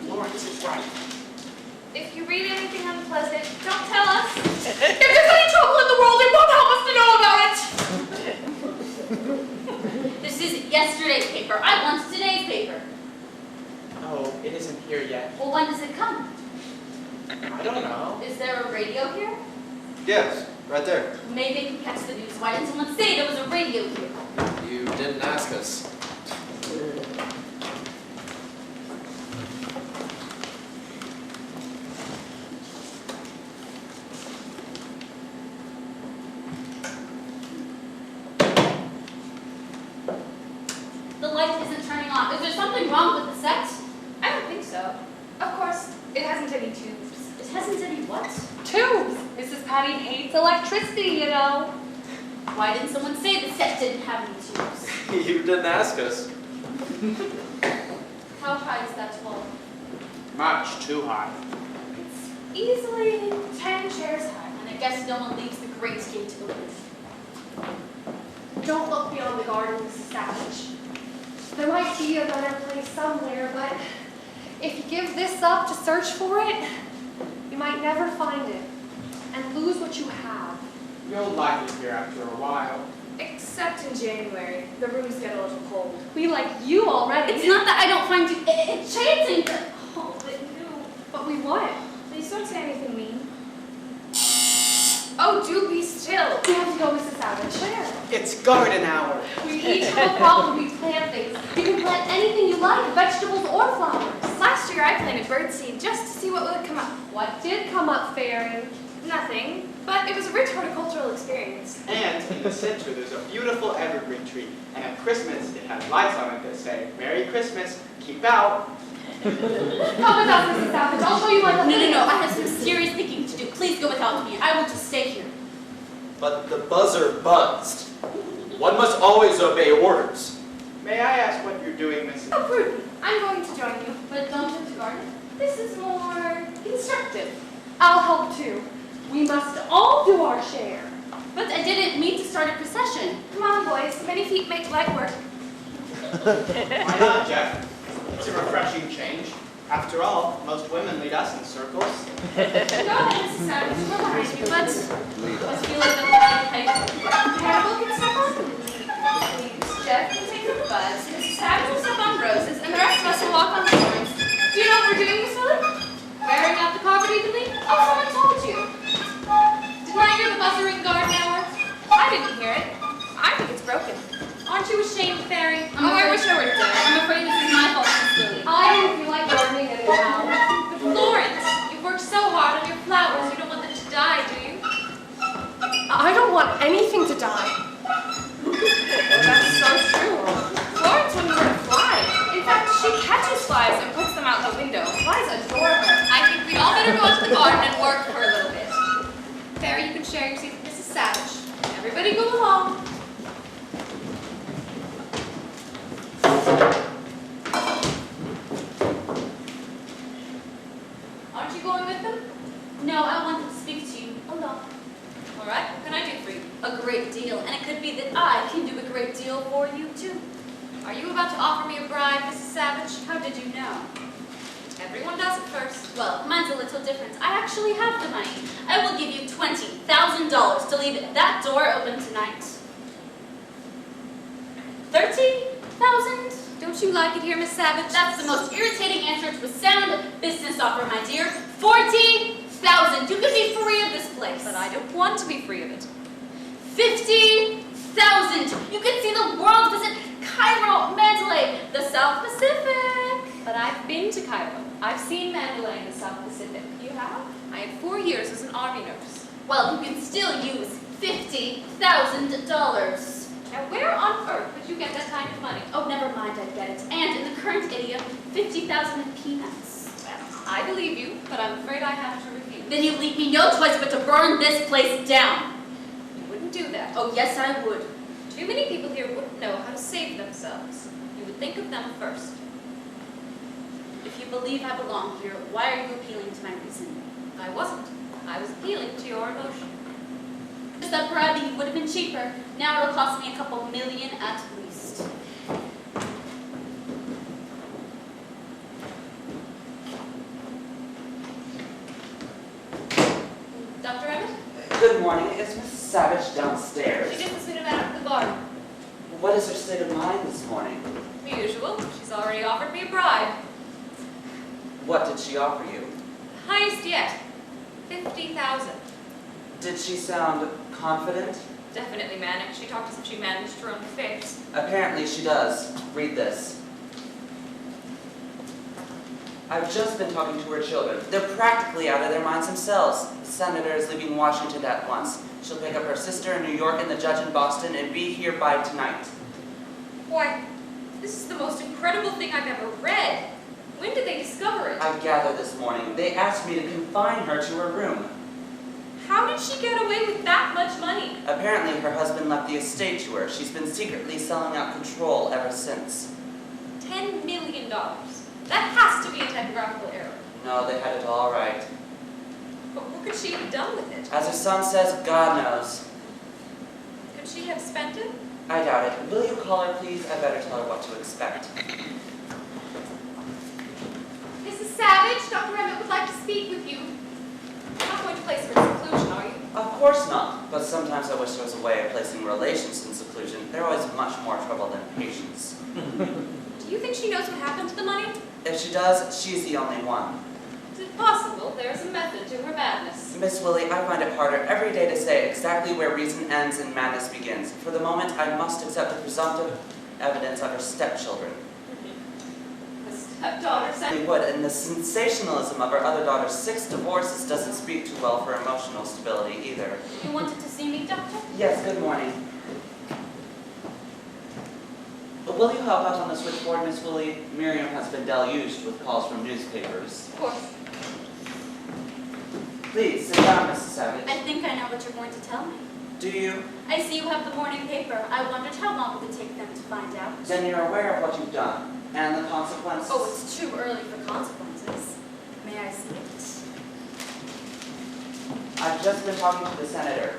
Florence is right. If you read anything unpleasant, don't tell us. If there's any trouble in the world, it won't help us to know about it. This isn't yesterday's paper. I want today's paper. Oh, it isn't here yet. Well, when does it come? I don't know. Is there a radio here? Yes, right there. Maybe I can catch the news. Why didn't someone say there was a radio here? You didn't ask us. The light isn't turning on. Is there something wrong with the set? I don't think so. Of course, it hasn't any tubes. It hasn't any what? Tubes. Mrs. Paddy hates electricity, you know. Why didn't someone say the set didn't have any tubes? You didn't ask us. How high is that wall? Much too high. It's easily 10 chairs high. And I guess no one leaves the great gate open. Don't look beyond the garden, Mrs. Savage. There might be a better place somewhere, but if you give this up to search for it, you might never find it and lose what you have. You'll like it here after a while. Except in January. The rooms get a little cold. We like you already. It's not that I don't find you. It's changing. Oh, but no. But we what? Please don't say anything mean. Oh, do be still. We have to go, Mrs. Savage. Where? It's garden hour. We each have a problem. We plant things. You can plant anything you like, vegetables or flowers. Last year I planted birdseed just to see what would come up. What did come up, Fairy? Nothing, but it was a rich horticultural experience. And in the center, there's a beautiful evergreen tree. And at Christmas, it has lights on it that say, "Merry Christmas, keep out." Come with us, Mrs. Savage. I'll show you my No. I have some serious thinking to do. Please go without me. I will just stay here. But the buzzer buzzed. One must always obey orders. May I ask what you're doing, Mrs. Oh, Broden, I'm going to join you. But don't you have to garden? This is more instructive. I'll help too. We must all do our share. But I didn't mean to start a procession. Come on, boys. Many feet make light work. Why not, Jeff? It's a refreshing change. After all, most women lead us in circles. Go ahead, Mrs. Savage. We're behind you, but I feel like the blind pipe. Hannibal can step on the leaves. Jeff can take the buzz. Mrs. Savage will step on roses, and the rest of us will walk on thorns. Do you know what we're doing, Miss Lily? Wearing out the carpet evenly? Oh, someone told you. Didn't I hear the buzzer in garden hour? I didn't hear it. I think it's broken. Aren't you ashamed, Fairy? I wish I were dead. I'm afraid this is my fault, Miss Lily. I don't feel like gardening anyhow. But Florence, you've worked so hard on your flowers. You don't want them to die, do you? I don't want anything to die. That's so true. Florence wouldn't hurt a fly. In fact, she catches flies and puts them out the window. Flies adore her. I think we'd all better go out to the garden and work for a little bit. Fairy, you can share your seat with Mrs. Savage. Everybody go along. Aren't you going with them? No, I wanted to speak to you alone. All right, what can I do for you? A great deal, and it could be that I can do a great deal for you, too. Are you about to offer me a bribe, Mrs. Savage? How did you know? Everyone does it first. Well, mine's a little different. I actually have the money. I will give you $20,000 to leave that door open tonight. 30,000? Don't you like it here, Miss Savage? That's the most irritating answer to a sound business offer, my dear. 40,000. You could be free of this place. But I don't want to be free of it. 50,000. 50,000! You can see the world, visit Cairo, Mandalay, the South Pacific. But I've been to Cairo. I've seen Mandalay in the South Pacific. You have? I had 4 years as an army nurse. Well, you can still use $50,000. Now, where on earth would you get that kind of money? Oh, never mind, I get it. And in the current idiom, 50,000 in peanuts. I believe you, but I'm afraid I have to refuse. Then you leave me no choice but to burn this place down. You wouldn't do that. Oh, yes, I would. Too many people here wouldn't know how to save themselves. You would think of them first. If you believe I belong here, why are you appealing to my reason? I wasn't. I was appealing to your emotion. Just that bribing would have been cheaper. Now it'll cost me a couple million at least. Dr. Emmett? Good morning. Is Mrs. Savage downstairs? She just asked me to man up the bar. What is her state of mind this morning? The usual. She's already offered me a bribe. What did she offer you? Highest yet. 50,000. Did she sound confident? Definitely manic. She talked as if she managed her own affairs. Apparently she does. Read this. I've just been talking to her children. They're practically out of their minds themselves. The senator is leaving Washington at once. She'll pick up her sister in New York and the judge in Boston and be here by tonight. Why, this is the most incredible thing I've ever read. When did they discover it? I gathered this morning. They asked me to confine her to her room. How did she get away with that much money? Apparently her husband left the estate to her. She's been secretly selling out control ever since. $10 million. That has to be a typographical error. No, they had it all right. But what could she have done with it? As her son says, God knows. Could she have spent it? I doubt it. Will you call her, please? I better tell her what to expect. Mrs. Savage, Dr. Emmett would like to speak with you. You're not going to place her in seclusion, are you? Of course not. But sometimes I wish there was a way of placing relations in seclusion. They're always much more trouble than patients. Do you think she knows what happened to the money? If she does, she's the only one. Is it possible there's a method to her madness? Miss Willie, I find it harder every day to say exactly where reason ends and madness begins. For the moment, I must accept the presumptive evidence of her stepchildren. The stepdaughter They said... would, and the sensationalism of her other daughter's 6 divorces doesn't speak too well for emotional stability either. You wanted to see me, Doctor? Yes, good morning. Will you help out on the switchboard, Miss Willie? Miriam has been deluged with calls from newspapers. Of course. Please, sit down, Mrs. Savage. I think I know what you're going to tell me. Do you? I see you have the morning paper. I wondered how long it would take them to find out. Then you're aware of what you've done, and the consequences? Oh, it's too early for consequences. May I see it? I've just been talking to the senator.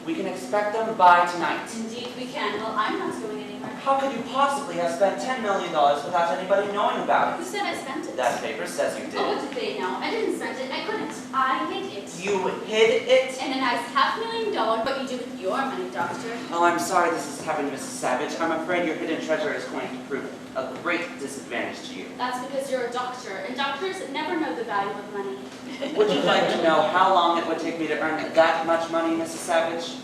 We can expect them by tonight. Indeed we can. Well, I'm not going anywhere. How could you possibly have spent $10 million without anybody knowing about Who it? said I spent it? That paper says you Oh, did. what did they know? I didn't spend it. I couldn't. I hid it. You hid it? And a nice $500,000. What you do with your money, Doctor? Oh, I'm sorry this is happening, Mrs. Savage. I'm afraid your hidden treasure is going to prove a great disadvantage to you. That's because you're a doctor, and doctors never know the value of money. Would you like to know how long it would take me to earn that much money, Mrs. Savage?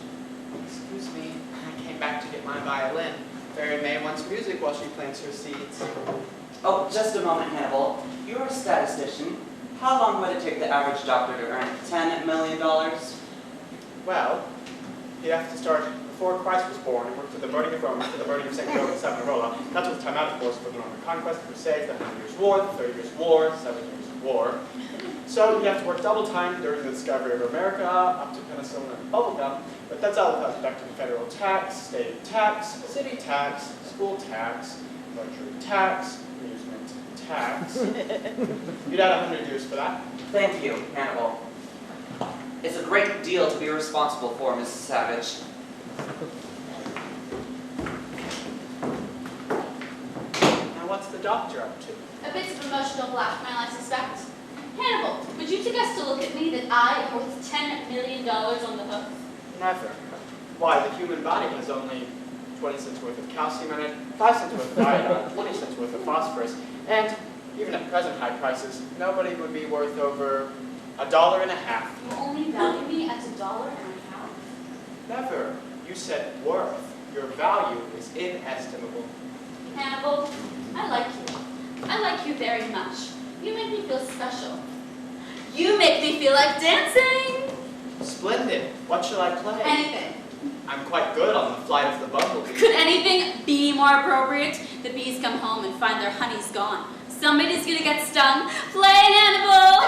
Excuse me, I came back to get my violin. Fairy May wants music while she plants her seeds. Oh, just a moment, Hannibal. You're a statistician. How long would it take the average doctor to earn $10 million? Well, you have to start before Christ was born and work through the burning of Rome after the burning of St. Rome and Savonarola. That's what time out, of course, for the Roman conquest, the Crusades, the 100 Years' War, the 30 Years' War, 7 Years' War. So you have to work double time during the discovery of America, up to penicillin and bubblegum, but that's all without deducting federal tax, state tax, city tax, school tax, luxury tax, amusement tax. You'd add 100 years for that. Thank you, Hannibal. It's a great deal to be responsible for, Mrs. Savage. Now what's the doctor up to? A bit of emotional blackmail, I suspect. Hannibal, would you take us to look at me that I am worth $10 million on the hook? Never. Why, the human body has only 20 cents worth of calcium in it, 5 cents worth of iodine, 20 cents worth of phosphorus, and even at present high prices, nobody would be worth over $1.50. You only value me at $1.50? Never. You said worth. Your value is inestimable. Hannibal, I like you. I like you very much. You make me feel special. You make me feel like dancing. Splendid. What shall I play? Anything. I'm quite good on the flight of the bumblebee. Could anything be more appropriate? The bees come home and find their honey's gone. Somebody's gonna get stung. Play Hannibal!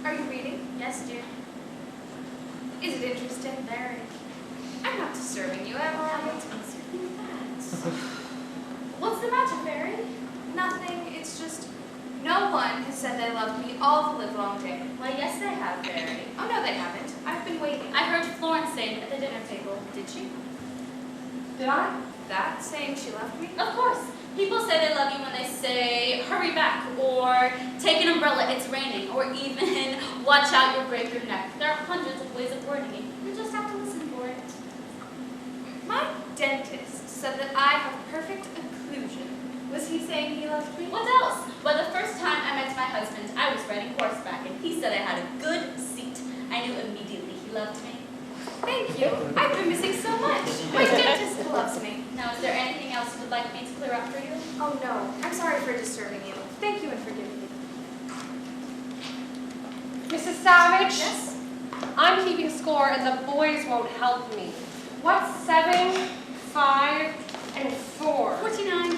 Are you reading? Yes, dear. Is it interesting? Very. I'm not disturbing you, am I? What's the matter, Fairy? Nothing. It's just no one has said they loved me all the livelong day. Why, yes, they have, Fairy. Oh no, they haven't. I've been waiting. I heard Florence say it at the dinner table. Did she? Did I? That saying she loved me? Of course. People say they love you when they say, hurry back, or take an umbrella, it's raining, or even, watch out, you'll break your neck. There are hundreds of ways of wording it. You just have to listen for it. My dentist said that I have perfect occlusion. Was he saying he loved me? What else? Well, the first time I met my husband, I was riding horseback, and he said I had a good seat. I knew immediately he loved me. Thank you. I've been missing so much. My dentist loves me. Now, is there anything else you would like me to clear up for you? Oh no, I'm sorry for disturbing you. Thank you and forgive me. Mrs. Savage? Yes? I'm keeping score and the boys won't help me. What's 7, 5, and 4? 49.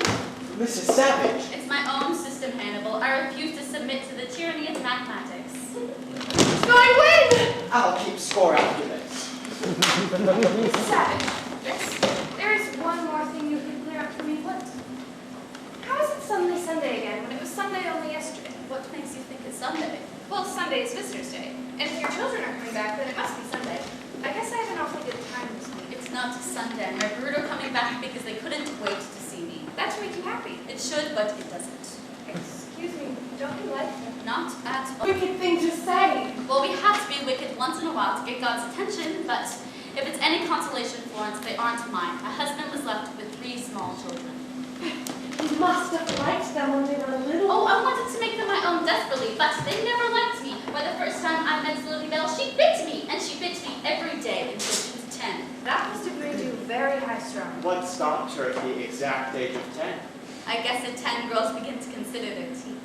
Mrs. Savage! It's my own system, Hannibal. I refuse to submit to the tyranny of mathematics. So I win! I'll keep score after this. Mrs. Savage, Yes? there is one more thing you can clear up for me. What? How is it suddenly Sunday again when it was Sunday only yesterday? What makes you think it's Sunday? Well, Sunday is Visitor's Day, and if your children are coming back, then it must be Sunday. I guess I have an awfully good time this week. It's not Sunday. My brood are coming back because they couldn't wait to see me. That should make you happy. It should, but it doesn't. Excuse me, don't you like them? Not at all. Wicked thing to say. Well, we have to be wicked once in a while to get God's attention, but if it's any consolation, Florence, they aren't mine. My husband was left with 3 small children. You must have liked them when they were little. Oh, I wanted to make them my own desperately, but they never liked me. Why, the first time I met little Belle, she bit me, and she bit me every day until she was 10. That must have made you very high-strung. What stopped her at the exact age of 10? I guess at 10, girls begin to consider their teeth.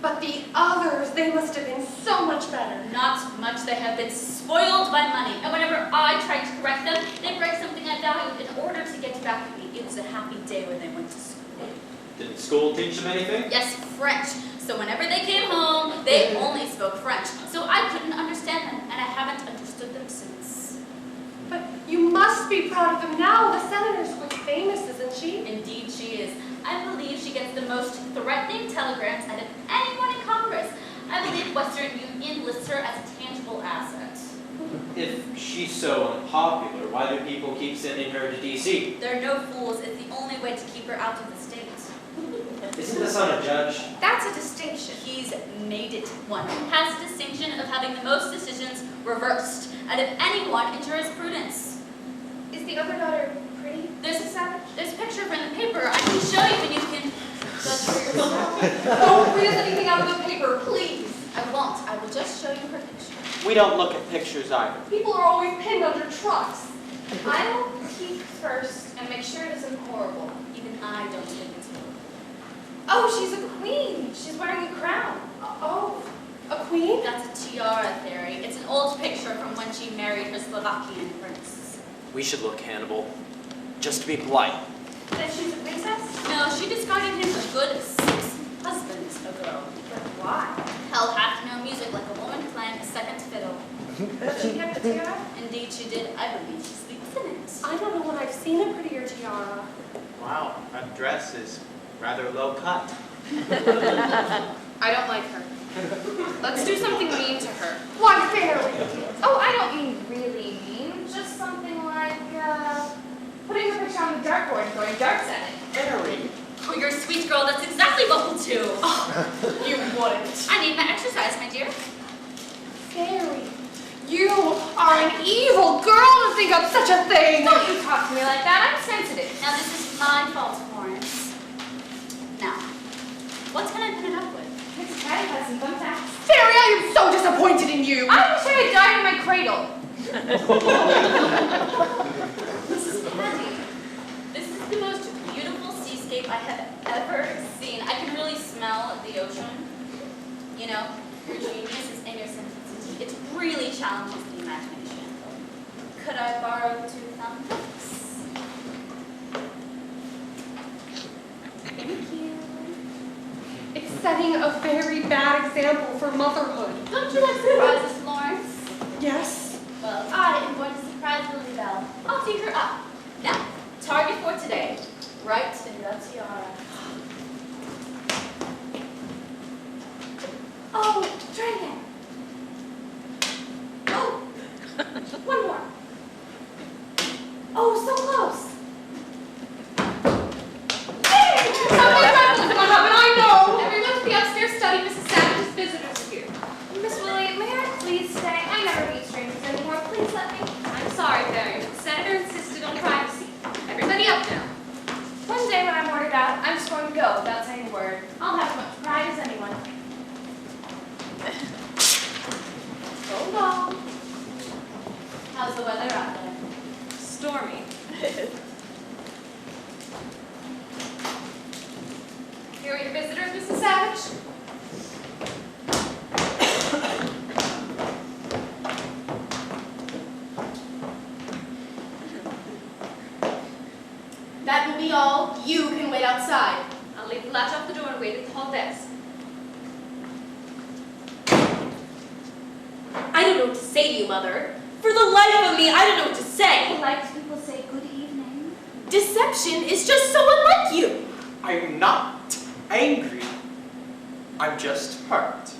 But the others, they must have been so much better. Not much. They have been spoiled by money, and whenever I tried to correct them, they break something I valued in order to get back at me. It was a happy day when they went to school. Didn't school teach them anything? Yes, French. So whenever they came home, they only spoke French. So I couldn't understand them, and I haven't understood them since. But you must be proud of them now. The senator's quite famous, isn't she? Indeed she is. I believe she gets the most threatening telegrams out of anyone in Congress. I believe Western Union lists her as a tangible asset. If she's so unpopular, why do people keep sending her to D.C.? They're no fools. It's the only way to keep her out of the state. Isn't the son a judge? That's a distinction. He's made it one. Has the distinction of having the most decisions reversed out of anyone in jurisprudence. Is the other daughter pretty? There's a picture of her in the paper. I can show you and you can judge for yourself. Don't read us anything out of the paper, please. I won't. I will just show you her picture. We don't look at pictures either. People are always pinned under trucks. I'll peek first and make sure it isn't horrible. Even I don't think it's horrible. Oh, she's a queen. She's wearing a crown. Oh, a queen? That's a tiara theory. It's an old picture from when she married her Slovakian prince. We should look, Hannibal. Just to be polite. Then she's a princess? No, she discarded him a good 6 husbands ago. But why? Hell hath no music like a woman playing a second fiddle. She kept the tiara? Indeed she did. I believe she sleeps in it. I don't know when I've seen a prettier tiara. Wow, that dress is rather low cut. I don't like her. Let's do something mean to her. Why, barely. Oh, I don't mean really mean. Just something like, putting her picture on the dartboard and throwing darts at it. Very. Oh, you're a sweet girl. That's exactly what we'll do. You wouldn't. I need my exercise, my dear. Fairy, you are an evil girl to think of such a thing. Don't you talk to me like that. I'm sensitive. Now, this is my fault, Florence. Now, what can I put it up with? Miss Paddy has some fun facts. Fairy, I am so disappointed in you. I wish I had died in my cradle. Mrs. Paddy, this is the most beautiful seascape I have ever seen. I can really smell the ocean. You know, your genius is in your simplicity. It really challenges the imagination. Could I borrow 2 thumbtacks? Thank you. It's setting a very bad example for motherhood. Don't you like surprises, Florence? Yes. Well, I am going to surprise Lily Belle. I'll take her up. Now, target for today. Right in the tiara. Oh, try again. Oh, one more. Oh, so close. Hey! Something bad is going to happen, I know. Everyone to the upstairs study. Mrs. Savage's visitors are here. Miss Willie, may I please stay? I never meet strangers anymore. Please let me. I'm sorry, Barry, but the senator insisted on privacy. Everybody up now. One day when I'm ordered out, I'm just going to go without saying a word. I'll have as much pride as anyone. So long. How's the weather out there? Stormy. Here are your visitors, Mrs. Savage. That will be all. You can wait outside. I'll leave the latch off the door and wait at the hall desk. I don't know what to say to you, Mother. For the life of me, I don't know what to say. Polite people say good evening. Deception is just so unlike you. I'm not angry. I'm just hurt.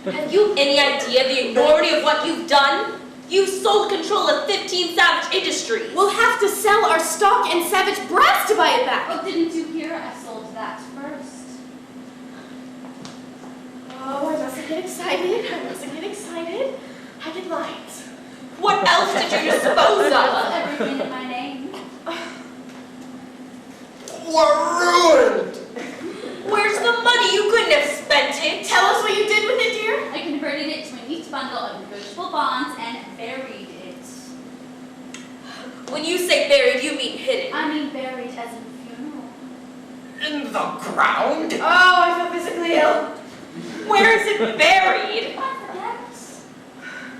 Have you any idea the enormity of what you've done? You've sold control of 15 Savage Industries. We'll have to sell our stock and Savage brass to buy it back. Well, didn't you hear I sold that first? Oh, I mustn't get excited. I get lines. What else did you dispose of? Everything in my name. We're ruined! Where's the money? You couldn't have spent it. Tell us what you did with it, dear. I converted it to a neat bundle of negotiable bonds and buried it. When you say buried, you mean hidden. I mean buried as in funeral. In the ground? Oh, I feel physically ill. Where is it buried? I forget.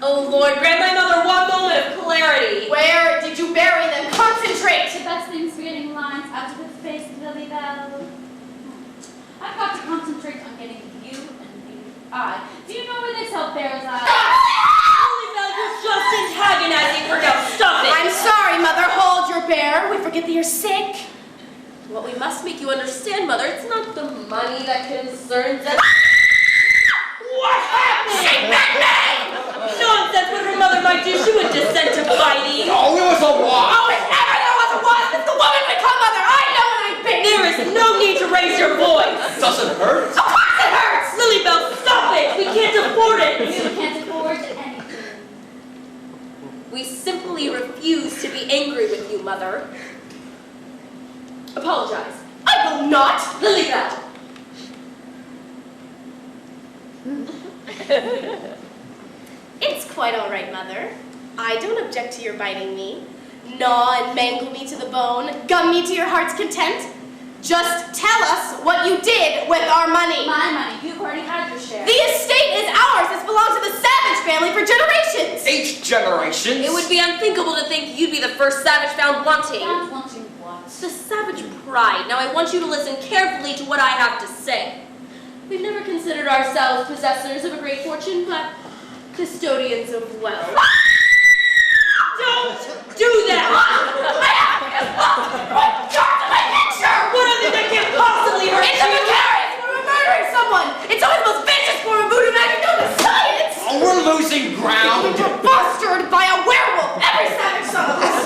Oh Lord, grant my mother one moment of clarity. Where did you bury them? Concentrate! The best thing's reading lines out of the face of Lily Belle. I've got to concentrate on getting you and the eye. Do you know where they sell bear's eyes? Holy Belle, you're just antagonizing her. Now stop it. I'm sorry, Mother. Hold your bear. We forget that you're sick. Well, we must make you understand, Mother. It's not the money that concerns us. What happened? She bit me! Nonsense! What her mother might do, she would descend to biting. Oh, it was a wasp! Oh, it never there was a wasp. It's the woman we call Mother. I know when I've been. There is There's no need to raise your voice. It doesn't hurt. Of course it hurts! Lily Belle, stop it! We can't afford it! You can't afford anything. We simply refuse to be angry with you, Mother. Apologize. I will not! Lily Belle! It's quite all right, Mother. I don't object to your biting me. Gnaw and mangle me to the bone, gum me to your heart's content. Just tell us what you did with our money. My money. You've already had your share. The estate is ours. It's belonged to the Savage family for generations. 8 generations. It would be unthinkable to think you'd be the first Savage found wanting. Found wanting what? The Savage pride. Now I want you to listen carefully to what I have to say. We've never considered ourselves possessors of a great fortune, but custodians of wealth. Don't do that! I have to my picture! What other that can possibly hurt It's you? a vicarious when we're murdering someone. It's always the most vicious form of voodoo magic known to science. Oh, we're losing ground. We're fostered by a werewolf. Every Savage son of us.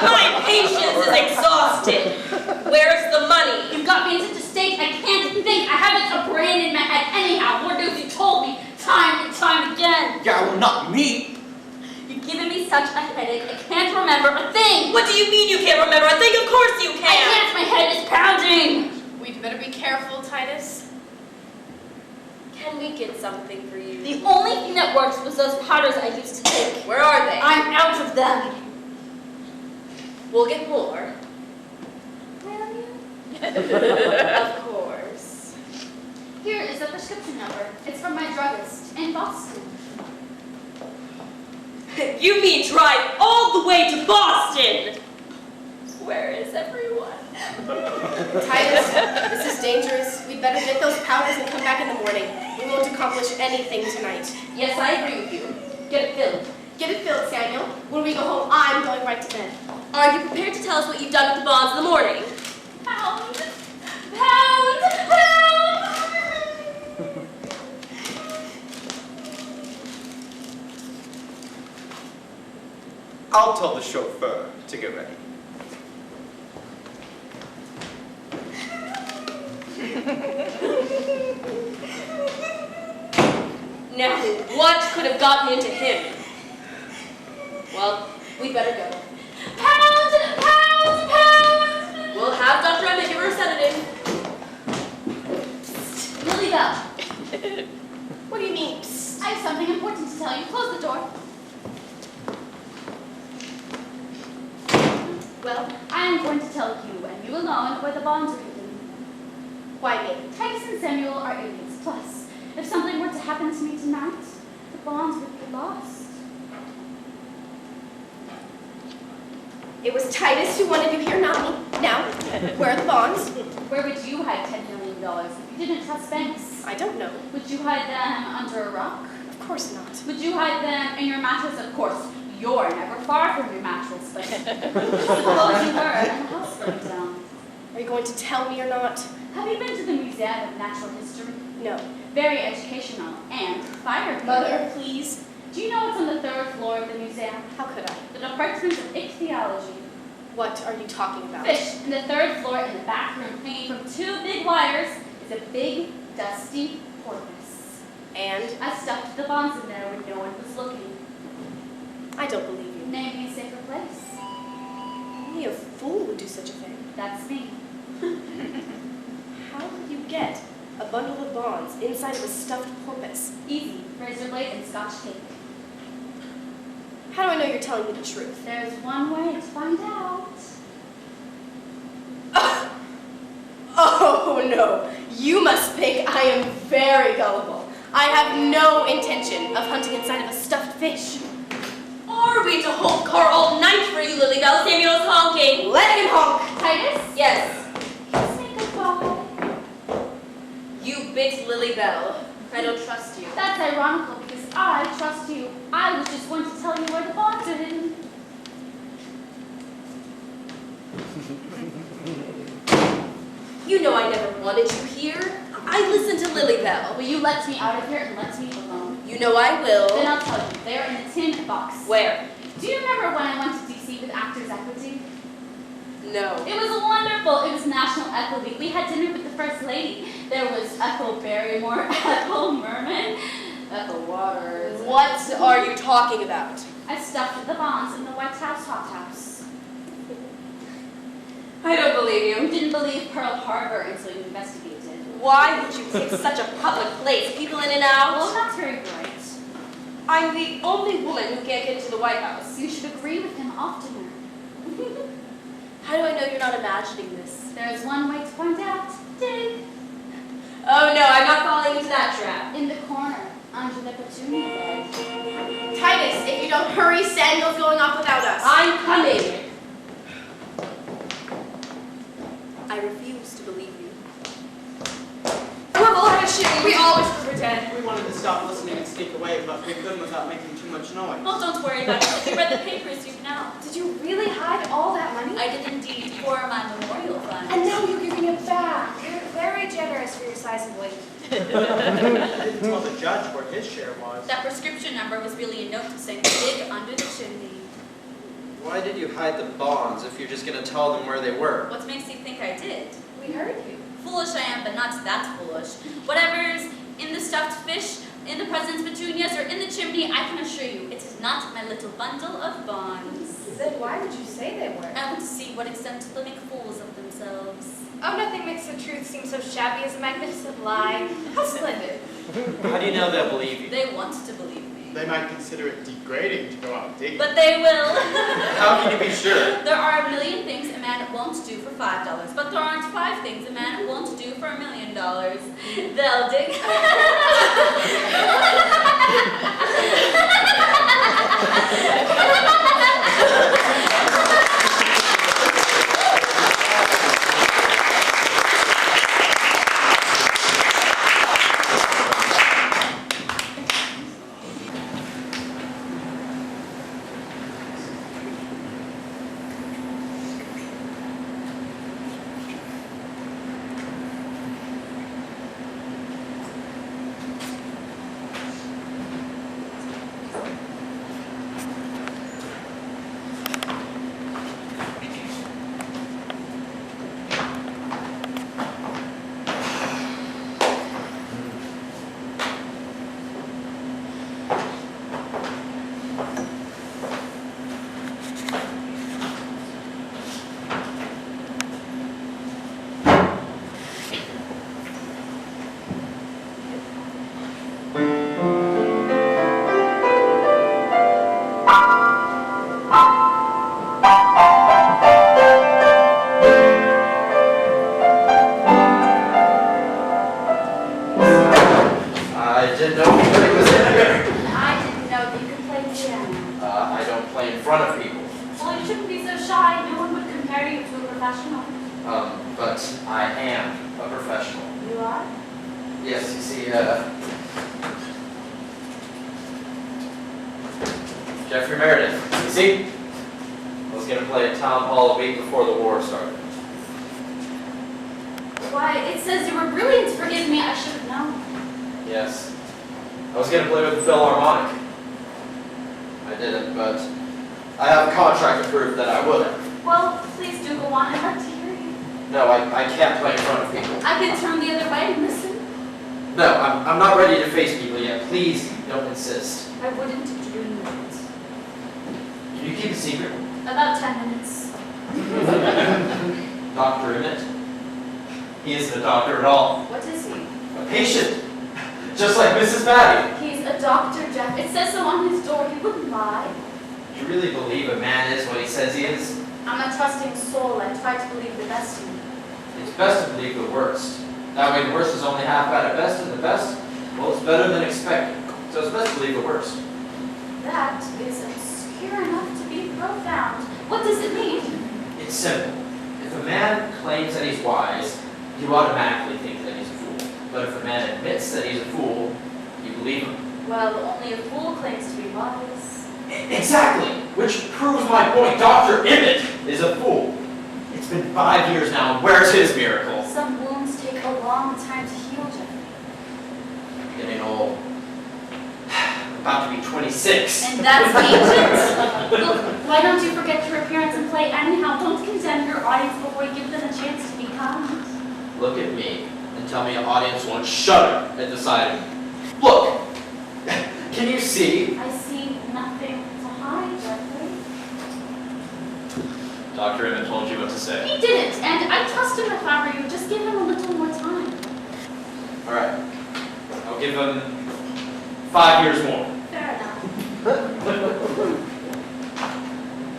My patience is exhausted. Where's the money? You've got me in such a state I can't think. I haven't a brain in my head anyhow. Lord knows you told me time and time again. Yeah, well, not me. You've given me such a headache. I can't remember a thing. What do you mean you can't remember? I think of course you I can. can't. My head is pounding. We'd better be careful, Titus. Can we get something for you? The only thing that works was those powders I used to take. Where are they? I'm out of them. We'll get more. Will you? Of course. Here is the prescription number. It's from my druggist in Boston. You mean drive all the way to Boston? Where is everyone? Titus, this is dangerous. We'd better get those powders and come back in the morning. We won't accomplish anything tonight. Yes, I agree with you. Get it filled. Get it filled, Samuel. When we go home, I'm going right to bed. Are you prepared to tell us what you've done with the bonds in the morning? Pound! Pound! Pound! I'll tell the chauffeur to get ready. Now, what could have gotten into him? Well, we better go. Pound! Pound! Pound! We'll have Dr. Emmett give her a sedative. Lily Belle, What do you mean? Psst. I have something important to tell you. Close the door. Well, I am going to tell you, and you alone, where the bonds are hidden. Why me? Titus and Samuel are idiots. Plus, if something were to happen to me tonight, the bonds would be lost. It was Titus who wanted you here, not me. Now, where are the bonds? Where would you hide $10 million if you didn't trust banks? I don't know. Would you hide them under a rock? Of course not. Would you hide them in your mattress? Of course. You're never far from your mattress, but suppose you were and the house burned down. Are you going to tell me or not? Have you been to the Museum of Natural History? No. Very educational and fire. Mother, please. Do you know what's on the 3rd floor of the museum? How could I? The Department of Ichthyology. What are you talking about? Fish. In the 3rd floor in the back room, hanging from 2 big wires, is a big, dusty porpoise. And? I stuffed the bonds in there when no one was looking. I don't believe you. Name me a safer place. Only a fool would do such a thing. That's me. How would you get a bundle of bonds inside of a stuffed porpoise? Easy. Razor blade and Scotch tape. How do I know you're telling me the truth? There's one way to find out. Oh no, you must think I am very gullible. I have no intention of hunting inside of a stuffed fish. Are we to hold car all night for you, Lily Belle? Samuel's honking. Let him honk. Titus? Yes. Say goodbye. You bit Lily Belle. I don't trust you. That's ironical because I trust you. I was just going to tell you where the bonds are hidden. You know I never wanted you here. I listened to Lily Belle. Will you let me out of here and let me alone? You know I will. Then I'll tell you. They're in a tin box. Where? Do you remember when I went to DC with Actors Equity? No. It was wonderful. It was National Ethel Week. We had dinner with the First Lady. There was Ethel Barrymore, Ethel Merman, Ethel Waters. What are you talking about? I stuffed the bonds in the White House hot house. I don't believe You you. didn't believe Pearl Harbor until you investigated. Why would you pick such a public place? People in and Well, out? that's very bright. I'm the only woman who can't get into the White House. You should agree with him oftener. How do I know you're not imagining this? There's one way to find out. Dig. Oh no, I'm not falling into that trap. In the corner, under the petunia bed. Titus, if you don't hurry, Samuel's going off without us. I'm coming. I refuse to believe you. We're bullshitting. We always pretend. We wanted to stop listening and sneak away, but we couldn't without making too much noise. Well, don't worry about it. If you read the papers, you know. Did you really hide all that money? I did indeed for my memorial fund. And now you're giving it back. You're very generous for your size and weight. I didn't tell the judge where his share was. That prescription number was really a note saying dig under the chimney. Why did you hide the bonds if you're just going to tell them where they were? What makes you think I did? We heard you. Foolish I am, but not that foolish. Whatever's in the stuffed fish, in the president's petunias, or in the chimney, I can assure you, it is not my little bundle of bonds. Then why would you say they were? I want to see what extent they'll make fools of themselves. Oh, nothing makes the truth seem so shabby as a magnificent lie. How splendid. How do you know they'll believe you? They want to believe me. They might consider it degrading to go out digging. But they will. How can you be sure? There are a million things a man won't do for $5, but there aren't 5 things a man won't do for $1 million. They'll dig. But I am a professional. You are? Yes, you see, Jeffrey Meredith. You see? I was going to play at Town Hall a week before the war started. Why, it says you were brilliant. Forgive me, I should have known. Yes. I was going to play with the Philharmonic. I didn't, but I have a contract to prove that I would have. Well, please do go on. I'd like to hear you. No, I can't play in front of people. I could turn the other way and listen. No, I'm not ready to face people yet. Please don't insist. I wouldn't dream of it. Can you keep a secret? About 10 minutes. Dr. Emmett? He isn't a doctor at all. What is he? A patient. Just like Mrs. Paddy. He's a doctor, Jeff. It says so on his door. He wouldn't lie. Do you really believe a man is what he says he is? I'm a trusting soul. I try to believe the best in you. It's best to believe the worst. That way the worst is only half bad at best, and the best, well, it's better than expected. So it's best to believe the worst. That is obscure enough to be profound. What does it mean? It's simple. If a man claims that he's wise, you automatically think that he's a fool. But if a man admits that he's a fool, you believe him. Well, only a fool claims to be wise. Exactly! Which proves my point. Dr. Emmett is a fool. It's been 5 years now. Where's his miracle? Some wounds take a long time to heal, Jeffrey. Getting old. about to be 26. And that's ancient. Look, why don't you forget your appearance and play anyhow? Don't condemn your audience before you give them a chance to be kind. Look at me and tell me an audience won't shudder at the sight of me. Look! Can you see? I see nothing to hide, Jeffrey. Dr. Emmett told you what to say. He didn't, and I trust him if I were you. Just give him a little more time. All right. I'll give him 5 years more. Fair enough.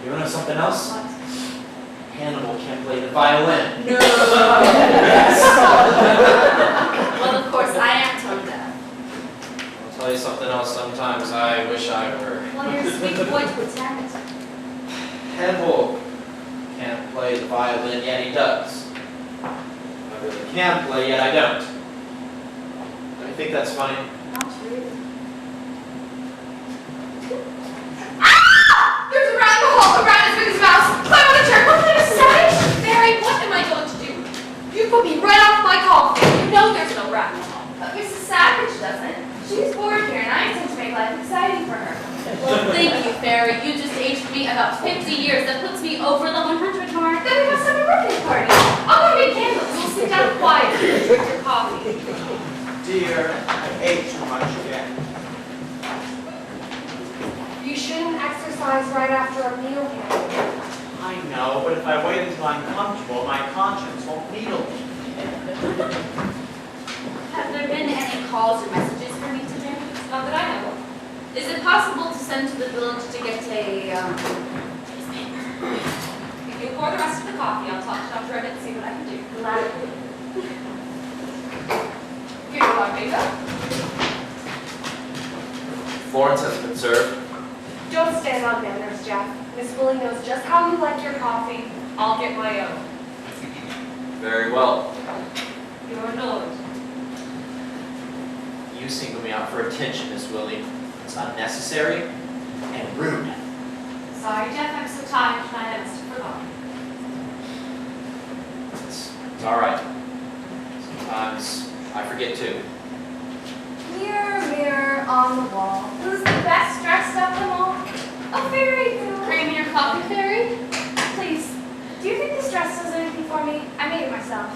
You want to know something else? What? Hannibal can't play the violin. No! Well, of course, I am tone deaf. I'll tell you something else sometimes I wish I were. Well, you're a sweet boy to pretend. Hannibal can't play the violin, yet he does. I really can play, yet I don't. Don't you think that's funny? Not really. Ah! There's a rat in the hall, a rat as big as a mouse. Climb on the chair, what kind of savage? Mary, what am I going to do? You put me right off my call. You know there's no rat in the hall. But Mrs. Savage doesn't. She's bored here, and I intend to make life exciting for her. Well, thank you, Fairy. You just aged me about 50 years. That puts me over the 100 mark. Then we must have a birthday party. I'll go make candles. You'll sit down quietly and drink your coffee. Dear, I ate too much again. You shouldn't exercise right after a meal, Hannibal. I know, but if I wait until I'm comfortable, my conscience won't needle me. Have there been any calls or messages for me today? Not that I know of. Is it possible to send to the village to get a newspaper? If you pour the rest of the coffee, I'll talk to Dr. Emmett and see what I can do. Gladly. Here you are, Bingo. Florence has been served. Don't stand on manners, Jeff. Miss Willie knows just how you like your coffee. I'll get my own. Very well. Your lord. You singled me out for attention, Miss Willie. It's unnecessary and rude. Sorry, Jeff, I'm so tired tonight I must have forgotten. It's all right. Sometimes I forget too. Mirror, mirror on the wall, who's the best dressed of them all? A fairy who... Cream in your coffee, Fairy? Please, do you think this dress does anything for me? I made it myself.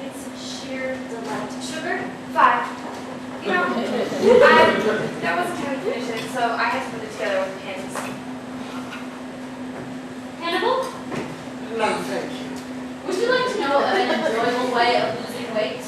It's sheer delight. Sugar? 5. You know, there wasn't time to finish it, so I had to put it together with pins. Hannibal? No, thank you. Would you like to know of an enjoyable way of losing weight?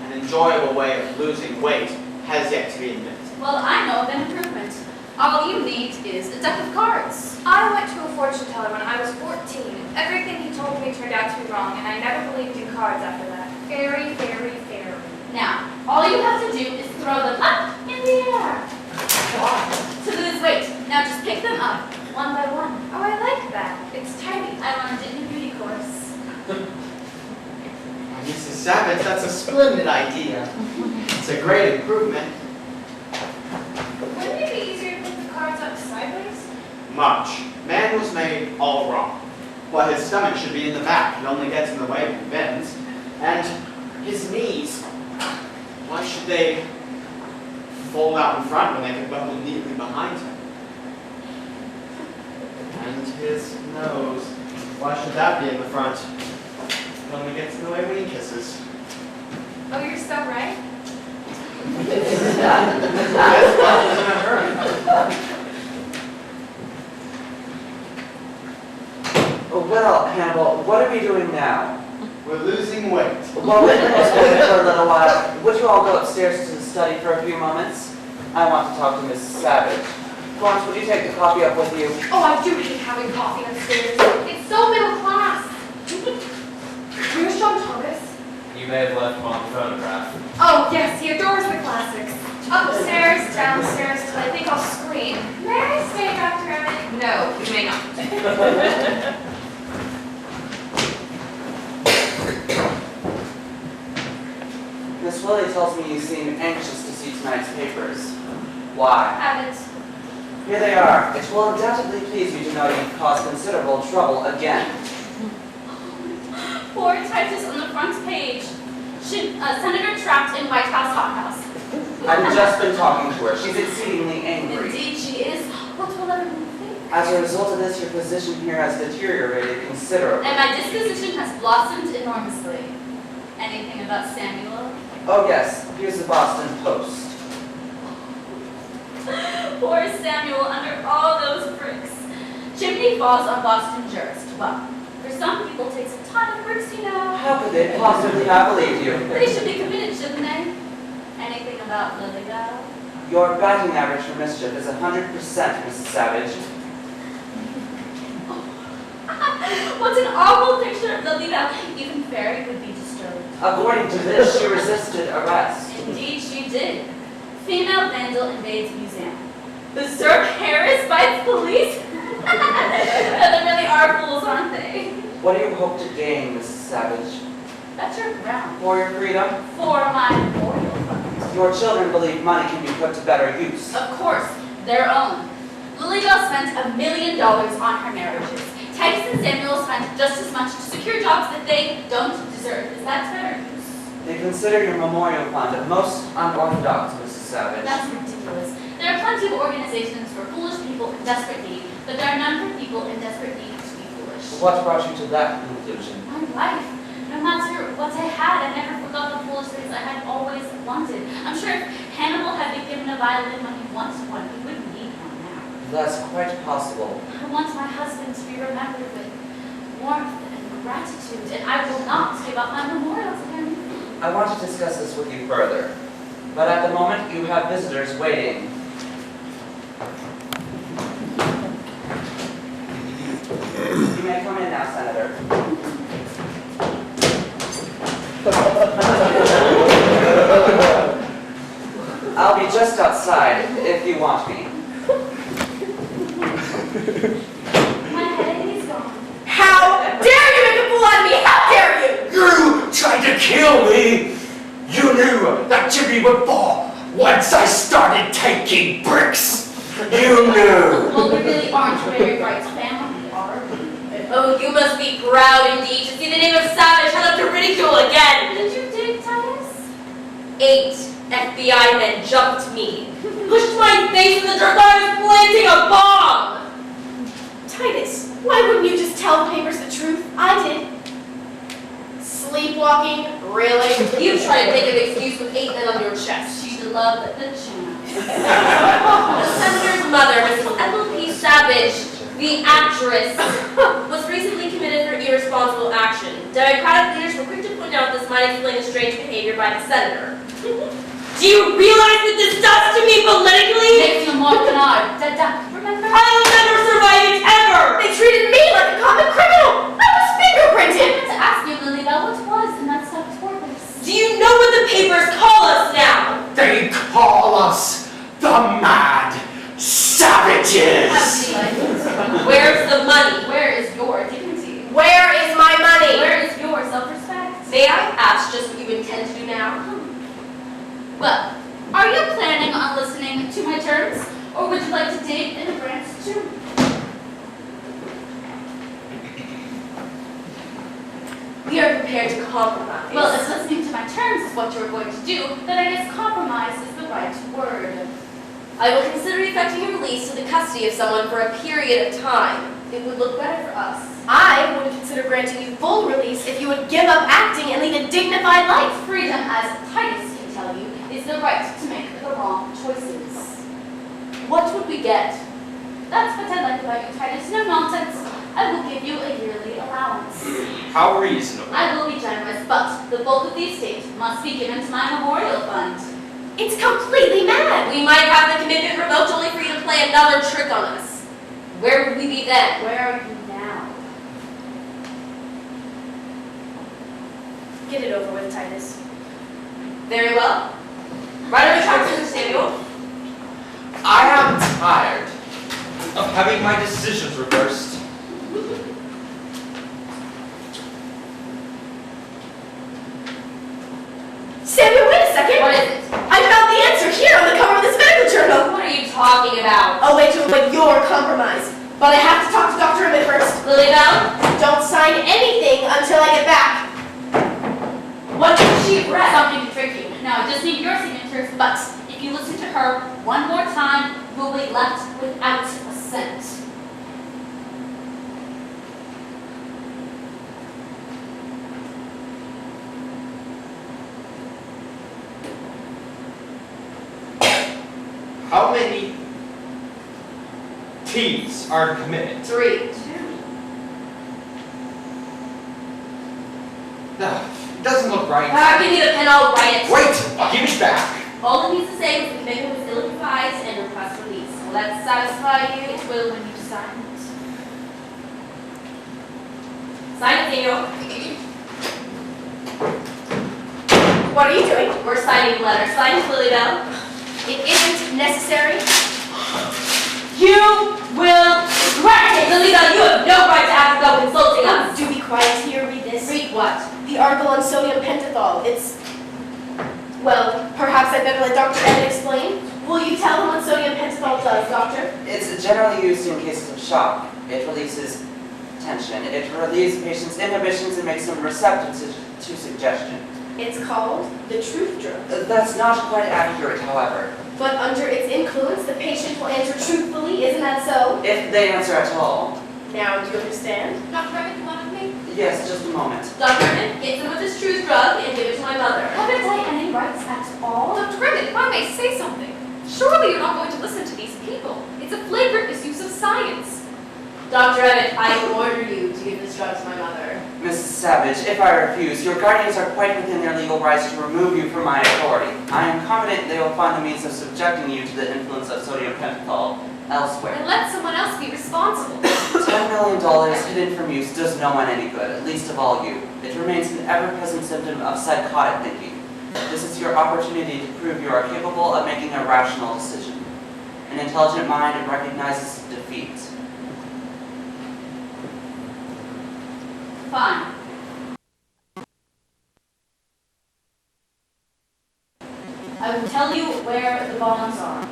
An enjoyable way of losing weight has yet to be invented. Well, I know of an improvement. All you need is a deck of cards. I went to a fortune teller when I was 14. Everything he told me turned out to be wrong, and I never believed in cards after that. Fairy, fairy, fairy. Now, all you have to do is throw them up in the air to lose weight. Now just pick them up, one by one. Oh, I like that. It's tidy. I learned it in a beauty course. Mrs. Savage, that's a splendid idea. It's a great improvement. Wouldn't it be easier to put the cards up sideways? Much. Man was made all wrong. Well, his stomach should be in the back. It only gets in the way when he bends. And his knees, why should they fold out in front when they could buckle neatly behind him? And his nose, why should that be in the front? It only gets in the way when he kisses. Oh, you're so right. Yes, well, isn't it her? Well, Hannibal, what are we doing now? We're losing weight. Well, we're supposed to wait for a little while. Would you all go upstairs to the study for a few moments? I want to talk to Miss Savage. Florence, would you take the coffee up with you? Oh, I do hate having coffee upstairs. It's so middle class. Where's John Thomas? You may have left him on the phonograph. Oh, yes, he adores the classics. Upstairs, downstairs, till I think I'll scream. May I stay, Dr. Emmett? No, you may not. Miss Willie tells me you seem anxious to see tonight's papers. Why? Haven't. Here they are. It will undoubtedly please you to know you've caused considerable trouble again. Poor Titus on the front page. Senator trapped in White House hothouse. I've just been talking to her. She's exceedingly angry. Indeed she is. What will everyone think? As a result of this, your position here has deteriorated considerably. And my disposition has blossomed enormously. Anything about Samuel? Oh yes, here's the Boston Post. Poor Samuel under all those bricks. Chimney falls on Boston jurist. Well, for some people takes a ton of bricks, you know. How could they possibly have believed you? They should be committed, shouldn't they? Anything about Lily Belle? Your batting average for mischief is 100%, Mrs. Savage. What an awful picture of Lily Belle. Even Fairy would be disturbed. According to this, she resisted arrest. Indeed she did. Female vandal invades museum. Berserk Harris bites police? They really are fools, aren't they? What do you hope to gain, Mrs. Savage? Better ground. For your freedom? For my memorial fund. Your children believe money can be put to better use. Of course, their own. Lily Belle spent $1 million on her marriages. Titus and Samuel spent just as much to secure jobs that they don't deserve. Is that better use? They consider your memorial fund a most unorthodox, Mrs. Savage. That's ridiculous. There are plenty of organizations for foolish people in desperate need, but there are none for people in desperate need to be foolish. What brought you to that conclusion? My life. No matter what I had, I never forgot the foolish things I had always wanted. I'm sure if Hannibal had been given a violin when he wanted one, he wouldn't need one now. That's quite possible. I want my husband to be remembered with warmth and gratitude, and I will not give up my memorial to him. I want to discuss this with you further, but at the moment you have visitors waiting. You may come in now, Senator. I'll be just outside if you want me. My head is gone. How dare you make a fool out of me? How dare you? You tried to kill me! You knew that Jimmy would fall once I started taking bricks! You knew! Well, we really aren't a very bright family, are we? Oh, you must be proud indeed to see the name of Savage held up to ridicule again. Did you dig, Titus? 8 FBI men jumped me, pushed my face in the dirt while I was planting a bomb. Titus, why wouldn't you just tell the papers the truth? I did. Sleepwalking? Really? You try to think of an excuse with 8 men on your chest. She'd love the chance. The senator's mother, Mrs. Ethel P. Savage, the actress, was recently committed for irresponsible action. Democratic leaders were quick to point out this might explain the strange behavior by the senator. Do you realize what this does to me politically? Makes you more canard. Remember? I will never survive it ever! They treated me like a common criminal! I was fingerprinted! I meant to ask you, Lily Belle, what was in that stuffed porpoise? Do you know what the papers call us now? They call us the Mad Savages! Where's the money? Where is your dignity? Where is my money? Where is your self-respect? May I ask just what you intend to do now? Well, are you planning on listening to my terms, or would you like to dig in a branch too? We are prepared to compromise. Well, if listening to my terms is what you're going to do, then I guess compromise is the right word. I will consider effecting a release to the custody of someone for a period of time. It would look better for us. I would consider granting you full release if you would give up acting and lead a dignified life. Freedom, as Titus can tell you, is the right to make the wrong choices. What would we get? That's what I like about you, Titus. No nonsense. I will give you a yearly allowance. How reasonable. I will be generous, but the bulk of the estate must be given to my memorial fund. It's completely mad. We might have the commitment revoked only for you to play another trick on us. Where would we be then? Where are you now? Get it over with, Titus. Very well. Right over track, Mr. Samuel. I am tired of having my decisions reversed. Samuel, wait a second. What is it? I found the answer here on the cover of this medical journal. What are you talking about? A way to avoid your compromise. But I have to talk to Dr. Emmett first. Lily Belle? Don't sign anything until I get back. What did she read? Something to trick you. Now, I just need your signatures, but if If you listen to her one more time, you will be left without a cent. How many T's are committed? 3. No, it doesn't look right. Give me the pen, I'll write it. Wait! Give it back! All it needs to say is the commitment was ill-advised and request release. Will that satisfy you? It will when you sign it. Sign it, Daniel. What are you doing? We're signing the letter. Sign it, Lily Belle. It isn't necessary. You will regret it! Lily Belle, you have no right to ask about insulting us. Do be quiet here, read this. Read what? The article on sodium pentothal. It's... Well, perhaps I'd better let Dr. Emmett explain. Will you tell them what sodium pentothal does, Doctor? It's generally used in cases of shock. It releases tension. It relieves patients' inhibitions and makes them receptive to suggestion. It's called the truth drug. That's not quite accurate, however. But under its influence, the patient will answer truthfully, isn't that so? If they answer at all. Now, do you understand? Dr. Emmett, you wanted me? Yes, just a moment. Dr. Emmett, get some of this truth drug and give it to my mother. Haven't I any rights at all? Dr. Emmett, if I may say something, surely you're not going to listen to these people. It's a flagrant misuse of science. Dr. Emmett, I order you to give this drug to my mother. Mrs. Savage, if I refuse, your guardians are quite within their legal rights to remove you from my authority. I am confident they will find the means of subjecting you to the influence of sodium pentothal elsewhere. And let someone else be responsible. $10 million hidden from use does no one any good, least of all you. It remains an ever-present symptom of psychotic thinking. This is your opportunity to prove you are capable of making a rational decision. An intelligent mind recognizes defeat. Fine. I will tell you where the bonds are.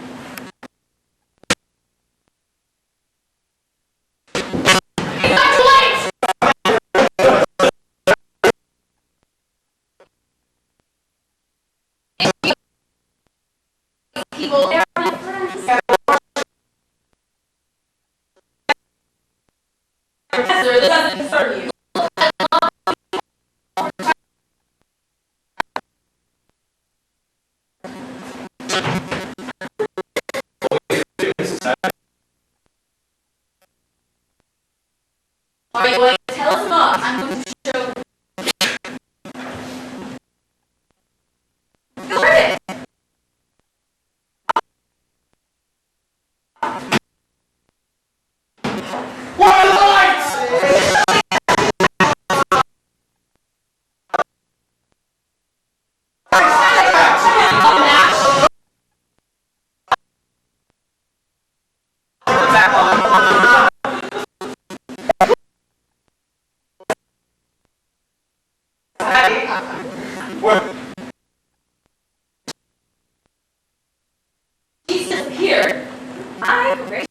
People, they're my friends. Professor, this doesn't concern you. Are you going to tell us not? I'm going to show. Good. What lights? She's disappeared. I'm ready.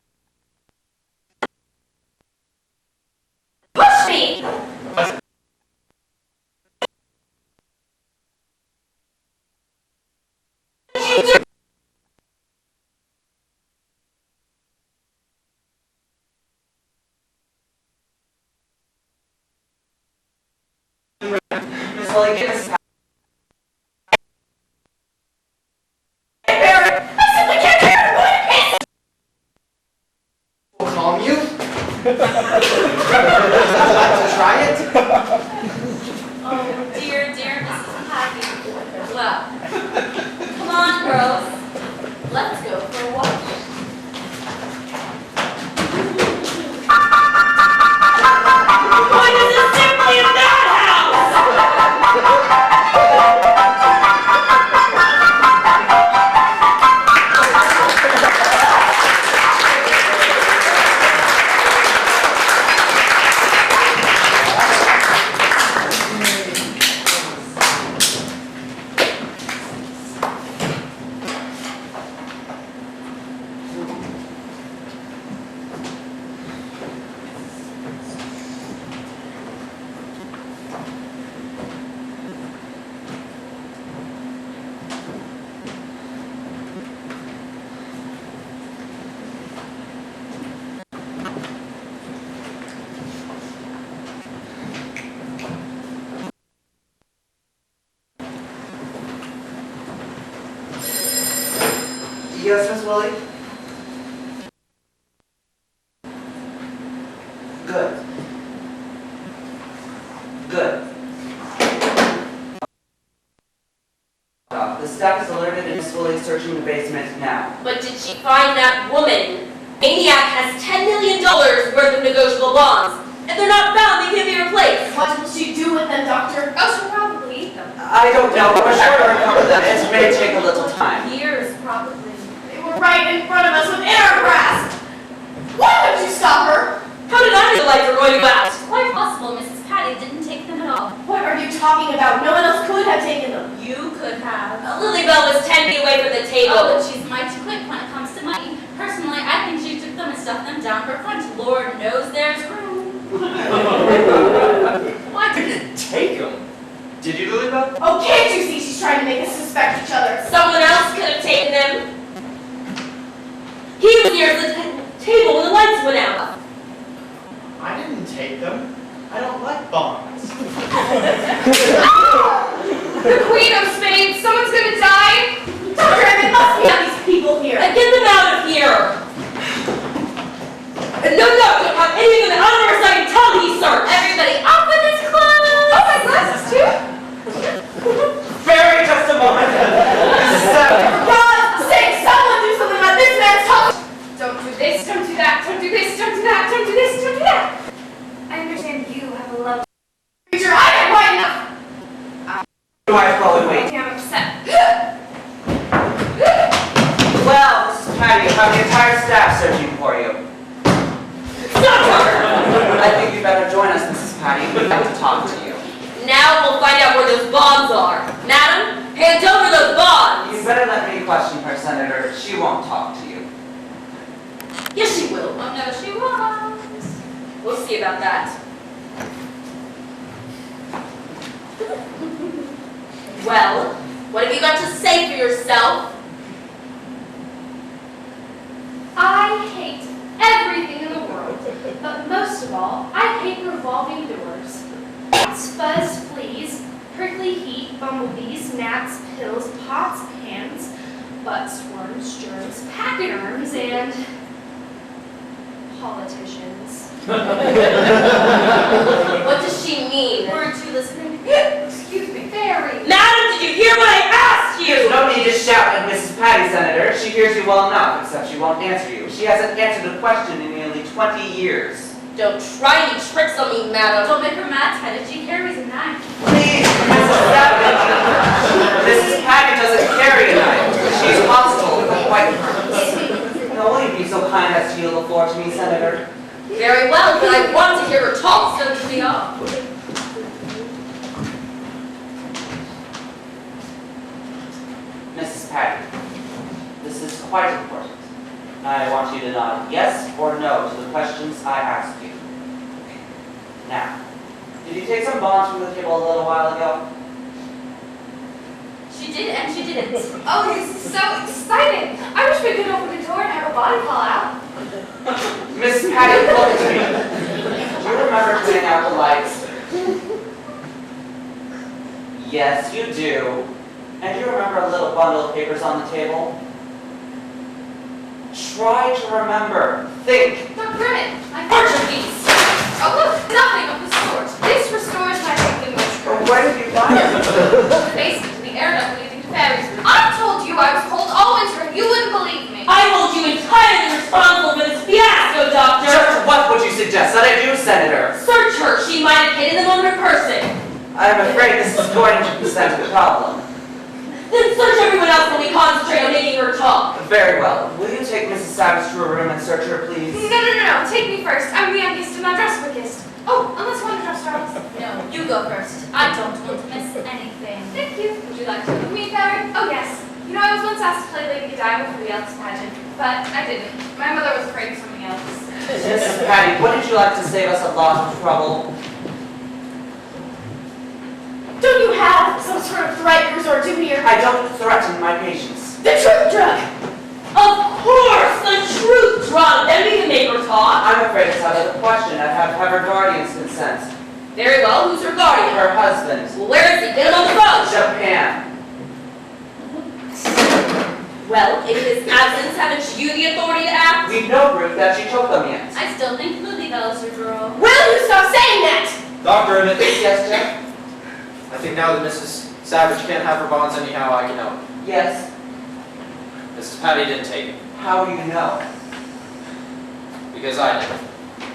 Push me! Miss Lily, give us Calm you? try it? Oh, dear, dear Mrs. Paddy. Well, come on, girls. Let's go for a walk. Why does it simply in that house? Willie? Good. Good. The staff is alerted and Miss Willie is searching the basement now. But did she find that woman? Maniac has $10 million worth of negotiable bonds. If they're not found, they can't be replaced. What will she do with them, Doctor? Oh, she'll probably eat them. I don't know, but we're sure to recover them. It may take a little time. Years, probably. They were right in front of us within our grasp. Why couldn't you stop her? How did I feel like we're going to act? Quite possible Mrs. Paddy didn't take them at all. What are you talking about? No one else could have taken them. You could have. Lily Belle was 10 feet away from the table. Oh, but she's mighty quick when it comes to money. Personally, I think she took them and stuffed them down her front. Lord knows there's room. Why didn't take him? Did you, Lily Belle? Oh, can't you see she's trying to make us suspect each other? Someone else could have taken them. He was near the table when the lights went out. I didn't take them. I don't like bonds. The Queen of Spades, someone's gonna die. Dr. Herman must be these people here. Get them out of here. No, don't have anything on the other side until he searched. Everybody up with his clothes! Oh, my glasses too? Barry, just a moment. For God's sake, someone do something about this man's talk. Don't do this, don't do that, don't do this, don't do that, don't do this, don't do that. I understand you have a love Creature, I am quite enough. Quiet while we wait. I'm upset. Well, Mrs. Paddy, you have the entire staff searching for you. Stop her! I think you better join us, Mrs. Paddy. We'd like to talk to you. Now we'll find out where those bonds are. Madam, hand over those bonds. You better let me question her, Senator. She won't talk to you. Yes, she will. Oh no, she won't. We'll see about that. Well, what have you got to say for yourself? I hate everything in the world, but most of all, I hate revolving doors. Fuzz, fleas, prickly heat, bumblebees, gnats, pills, pots, pans, butts, worms, germs, pachyderms, and politicians. What does she mean? Weren't you listening? Excuse me, very. Madam, did you hear what I asked you? There's no need to shout at Mrs. Paddy, Senator. She hears you well enough, except she won't answer you. She hasn't answered a question in nearly 20 years. Don't try any tricks on me, madam. Don't make her mad, Titus. She carries a knife. Please, Mrs. Savage. Mrs. Paddy doesn't carry a knife. She's hostile and quite hurt. Now, will you be so kind as to yield the floor to me, Senator? Very well, but I want to hear her talk. So do we all. Mrs. Paddy, this is quite important. I want you to nod yes or no to the questions I asked you. Now, did you take some bonds from the table a little while ago? She did and she didn't. Oh, this is so exciting. I wish we could open the door and have a body fall out. Miss Paddy, look at me. Do you remember putting out the lights? Yes, you do. And do you remember a little bundle of papers on the table? Try to remember. Think. Dr. Brennan, I Archer piece. Oh, look, nothing of the sort. This restores my faith in witchcraft. Where did you find it? The basement, the air duct leading to fairies. I told you I was cold all winter and you wouldn't believe me. I hold you entirely responsible for this fiasco, Doctor. Just what would you suggest that I do, Senator? Search her. She might have hidden them on her person. I'm afraid this is going to present a problem. Then search everyone else when we concentrate on making her talk. Very well. Will you take Mrs. Savage to her room and search her, please? No. Take me first. I'm the youngest and I'll dress quickest. Oh, unless one dress starts. No, you go first. I don't want to miss anything. Thank you. Would you like to? Me, Barry? Oh, yes. You know, I was once asked to play Lady Kehdayl for the Elks pageant, but I didn't. My mother was afraid of something else. Mrs. Paddy, wouldn't you like to save us a lot of trouble? Don't you have some sort of threat you resort to here? I don't threaten my patients. The truth drug! Of course, the truth drug. Then we can make her talk. I'm afraid it's out of the question. I'd have to have her guardian's consent. Very well. Who's her guardian? Her husband. Well, where is he? Get him on the phone. Japan. Well, in his absence, haven't the authority to act? We've no proof that she took them yet. I still think Lily Belle's her girl. Will you stop saying that? Dr. Emmett, Yes, Jeff? I think now that Mrs. Savage can't have her bonds anyhow, I can help. Yes. Mrs. Paddy didn't take it, How do you know? because I did.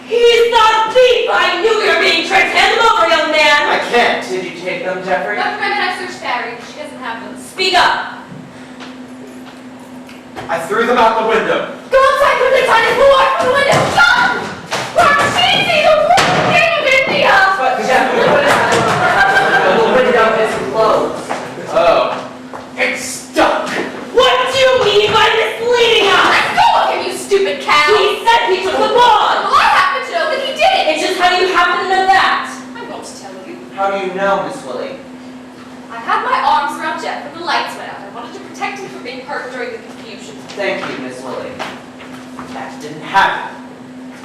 He's not a thief! I knew you were being tricked! Hand them over, young man! I can't! Did you take them, Jeffrey? Dr. Emmett, I searched Barry. She doesn't have them. Speak up! I threw them out the window. Go outside quickly, Titus. Who are from the window? Stop! Marcia, the worst king of India! But Jeffrey, what is happening? The window is closed. Oh. It's stuck. What do you mean by misleading us? Let go of him, you stupid cow! He said he took the bond! Well, I happen to know that he did it! It's just how do you happen to know that? I won't tell you. How do you know, Miss Willie? I had my arms around Jeff when the lights went out. I wanted to protect him from being hurt during the confusion. Thank you, Miss Willie. That didn't happen.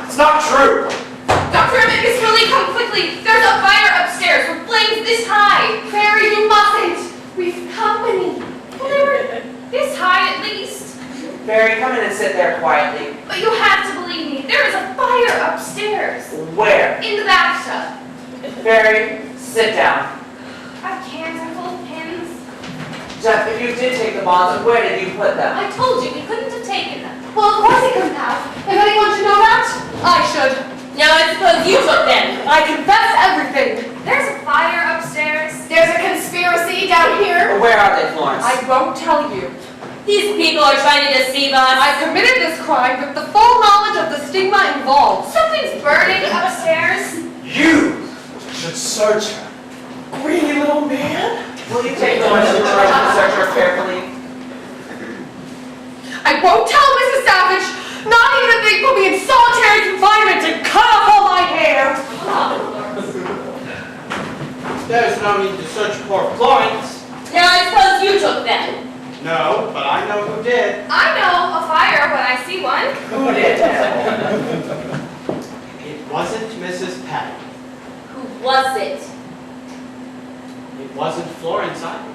It's not true. Dr. Emmett, Miss Willie, come quickly! There's a fire upstairs with flames this high! Barry, you mustn't. We've company. Well, they were this high at least. Barry, come in and sit there quietly. But you have to believe me, there is a fire upstairs. Where? In the bathtub. Barry, sit down. I can't, I'm full of pins. Jeff, if you did take the bonds, where did you put them? I told you, we couldn't have taken them. Well, of course he couldn't have. If anyone should know that, I should. Now I suppose you took them. I confess everything. There's a fire upstairs. There's a conspiracy down here. Where are they, Florence? I won't tell you. These people are trying to deceive us. I committed this crime with the full knowledge of the stigma involved. Something's burning upstairs. You should search her. Greedy little man. Will you take the much charge to search her carefully? I won't tell Mrs. Savage, not even if they put me in solitary confinement and cut off all my hair. There's no need to search poor Florence. Now I suppose you took them. No, but I know who did. I know a fire when I see one. Who did? It wasn't Mrs. Paddy. Who was it? It wasn't Florence either.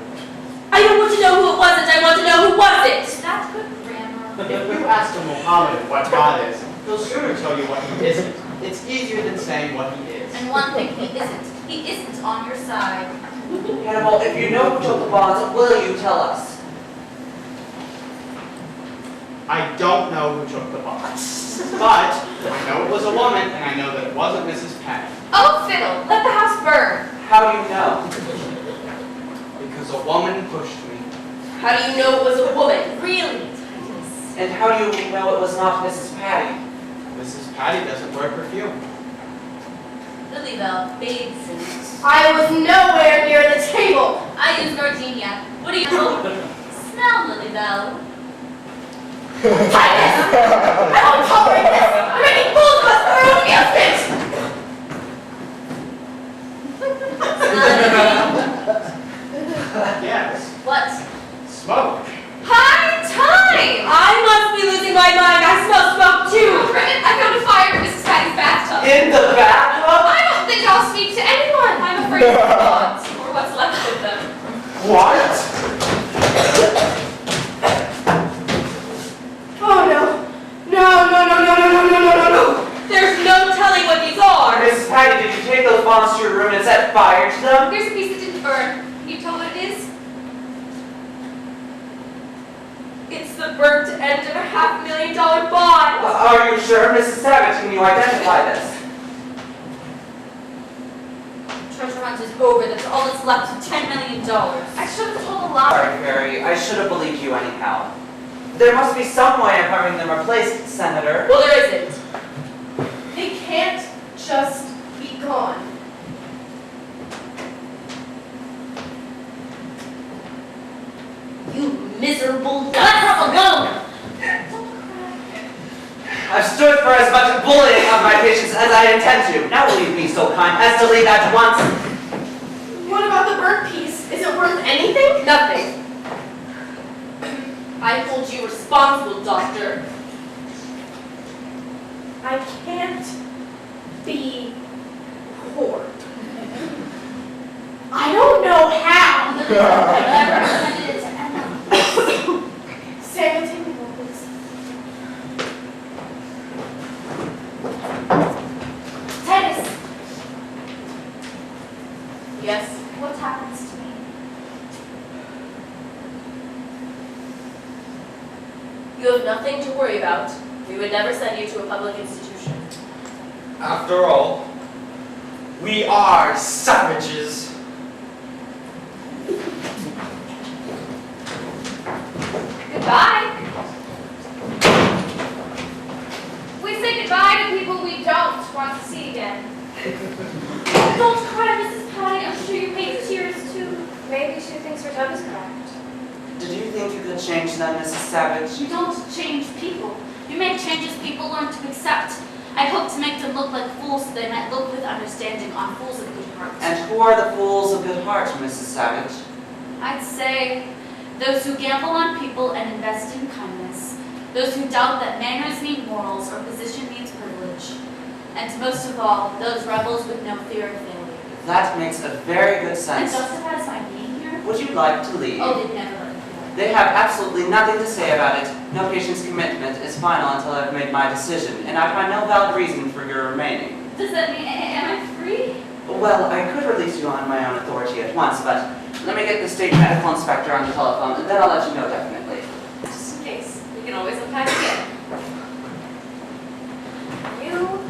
I don't want to know who it wasn't, I want to know who was it. That's good grammar. If you ask a Mohammedan what God is, he'll sooner tell you what he isn't. It's easier than saying what he is. And one thing he isn't. He isn't on your side. Hannibal, if you know who took the bonds, will you tell us? I don't know who took the box, but I know it was a woman, and I know that it wasn't Mrs. Paddy. Oh, fiddle, let the house burn. How do you know? Because a woman pushed me. How do you know it was a woman? Really, Titus. And how do you know it was not Mrs. Paddy? Mrs. Paddy doesn't wear perfume. Lily Belle bathes in it. I was nowhere near the table. I use gardenia. What do you smell, Lily Belle? Titus! I won't tolerate this! You're making fools of us for our own amusement! Yes. What? Smoke. High time! I must be losing my mind. I smell smoke too. Ribbit, I found a fire in Mrs. Paddy's bathtub. In the bathtub? I don't think I'll speak to anyone. I'm afraid of the bonds, or what's left of them. What? Oh no. No. There's no telling what these are. Mrs. Paddy, did you take those bonds to your room and set fire to them? Here's a piece that didn't burn. Can you tell what it is? It's the burnt end of a $500,000 bond. Are you sure, Mrs. Savage? Can you identify this? Treasure hunt is over. That's all that's left of $10 million. I should have told a lie. Sorry, Barry. I should have believed you anyhow. There must be some way of having them replaced, Senator. Well, there isn't. They can't just be gone. You miserable let her alone. I've stood for as much bullying of my patients as I intend to. Now will you be so kind as to leave at once? What about the burnt piece? Is it worth anything? Nothing. I hold you responsible, Doctor. I can't be poor. I don't know how. I recommended it to Emma. Sarah, take me home, please. thing to worry about. We would never send you to a public institution. After all, we are savages. Goodbye. We say goodbye to people we don't want to see again. Don't cry, Mrs. Paddy. I'm sure you hate tears too. Maybe she thinks her tongue is cracked. Did you think you could change them, Mrs. Savage? You don't change people. You make changes people learn to accept. I hope to make them look like fools so they might look with understanding on fools of good heart. And who are the fools of good heart, Mrs. Savage? I'd say those who gamble on people and invest in kindness. Those who doubt that manners mean morals or position means privilege. And most of all, those rebels with no fear of failure. That makes a very good And sense. justifies my being here? Would you like to leave? Oh, they'd never let me go. They have absolutely nothing to say about it. No patient's commitment is final until I've made my decision, and I find no valid reason for your remaining. Does that mean, am I free? Well, I could release you on my own authority at once, but let me get the state medical inspector on the telephone, and then I'll let you know definitely. Just in case. We can always unpack again. You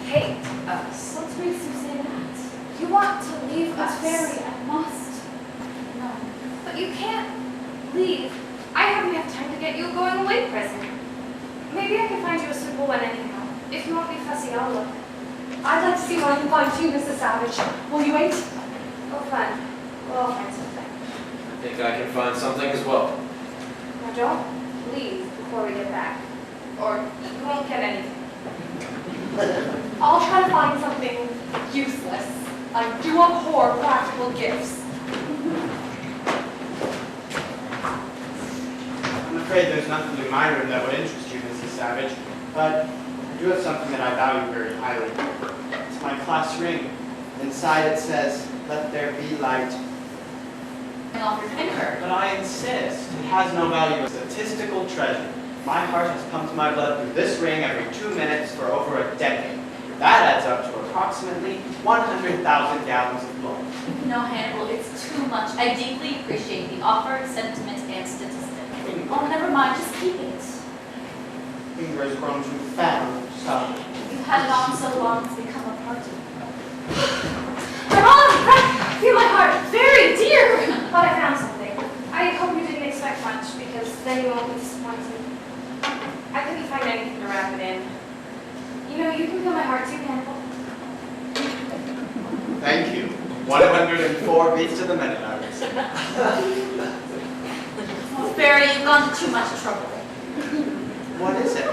hate us. What makes you say that? You want to leave us. Very, I must. No. But you can't leave. I haven't had time to get you a going away present. Maybe I can find you a suitable one anyhow. If you won't be fussy, I'll look. I'd like to see what I can find too, Mrs. Savage. Will you wait? Oh, fun. Well, I'll find something. I think I can find something as well. Now don't leave before we get back. Or you won't get anything. I'll try to find something useless. I do abhor practical gifts. I'm afraid there's nothing in my room that would interest you, Mrs. Savage, but I do have something that I value very highly. It's my class ring. Inside it says, "Let there be light." Off your finger. But I insist. It has no value. It's a statistical treasure. My heart has pumped my blood through this ring every 2 minutes for over a decade. That adds up to approximately 100,000 gallons of blood. No, Hannibal, it's too much. I deeply appreciate the offer, sentiment, and statistic. Oh, never mind, just keep it. Finger has grown too fat on the side. You've had it on so long it's become a part of you. I'm all out of breath. Feel my heart very dear. But I found something. I hope you didn't expect much, because then you won't be disappointed. I couldn't find anything to wrap it in. You know, you can feel my heart too, Hannibal. Thank you. 104 beats to the minute, I would say. Oh, Barry, you've gone to too much trouble. What is it?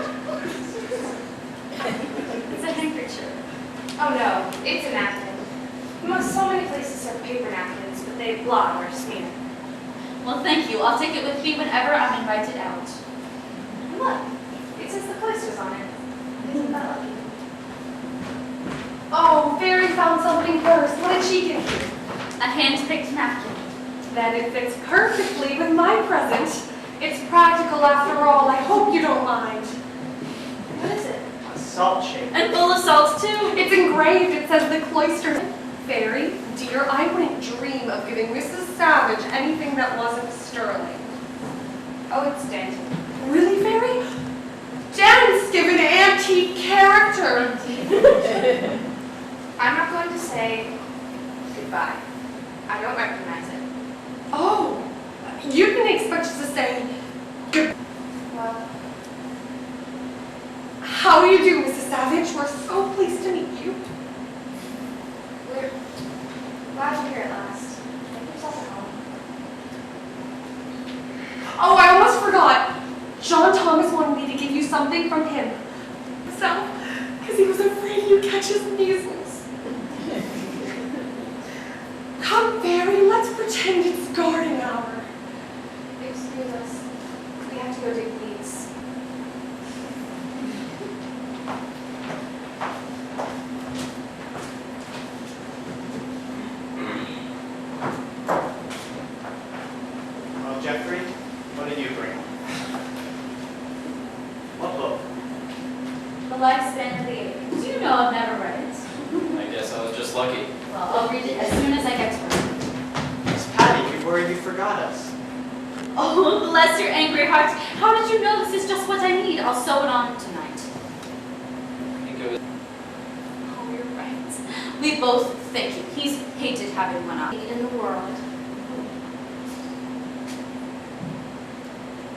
It's a handkerchief. Oh no, it's a napkin. So many places have paper napkins, but they blot or smear. Well, thank you. I'll take it with me whenever I'm invited out. And look, it says the cloisters on it. Isn't that lucky? Oh, Fairy found something first. What did she give you? A hand-picked napkin. Then it fits perfectly with my present. It's practical after all. I hope you don't mind. What is it? A salt shaker. And full of salt, too. It's engraved. It says the cloisters. Fairy, dear, I wouldn't dream of giving Mrs. Savage anything that wasn't sterling. Oh, it's Danton. Really, Fairy? Dan's given antique character. I'm not going to say goodbye. I don't recognize it. Oh, you didn't expect us to say good. Well, How do you do, Mrs. Savage? We're so pleased to meet you. we're glad you're here at last. Make yourself at home. Oh, I almost forgot. John Thomas wanted me to give you something from him. So, because he was afraid you'd catch his measles. Come, Fairy, let's pretend it's garden hour. Excuse us. We have to go dig weeds. Well, Jeffrey, what did you bring? What book? The Lifespan of the Ages. You know I've never read it. I guess I was just lucky. Well, I'll read it as soon as I get to it. Miss Paddy, we worried you forgot us. Oh, bless your angry heart. How did you know this is just what I need? I'll sew it on tonight. I think it was. Oh, you're right. We both think it. He's hated having one eye in the world.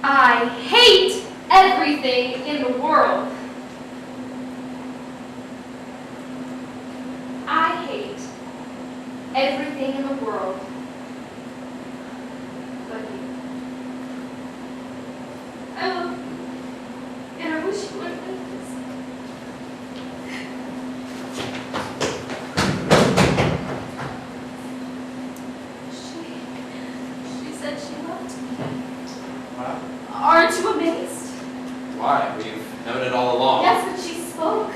I hate everything in the world. I hate everything in the world but you. I love you, and I wish you would have done this. She said she loved me. Wow. Aren't you amazed? Why? We've known it all along. Yes, but she spoke.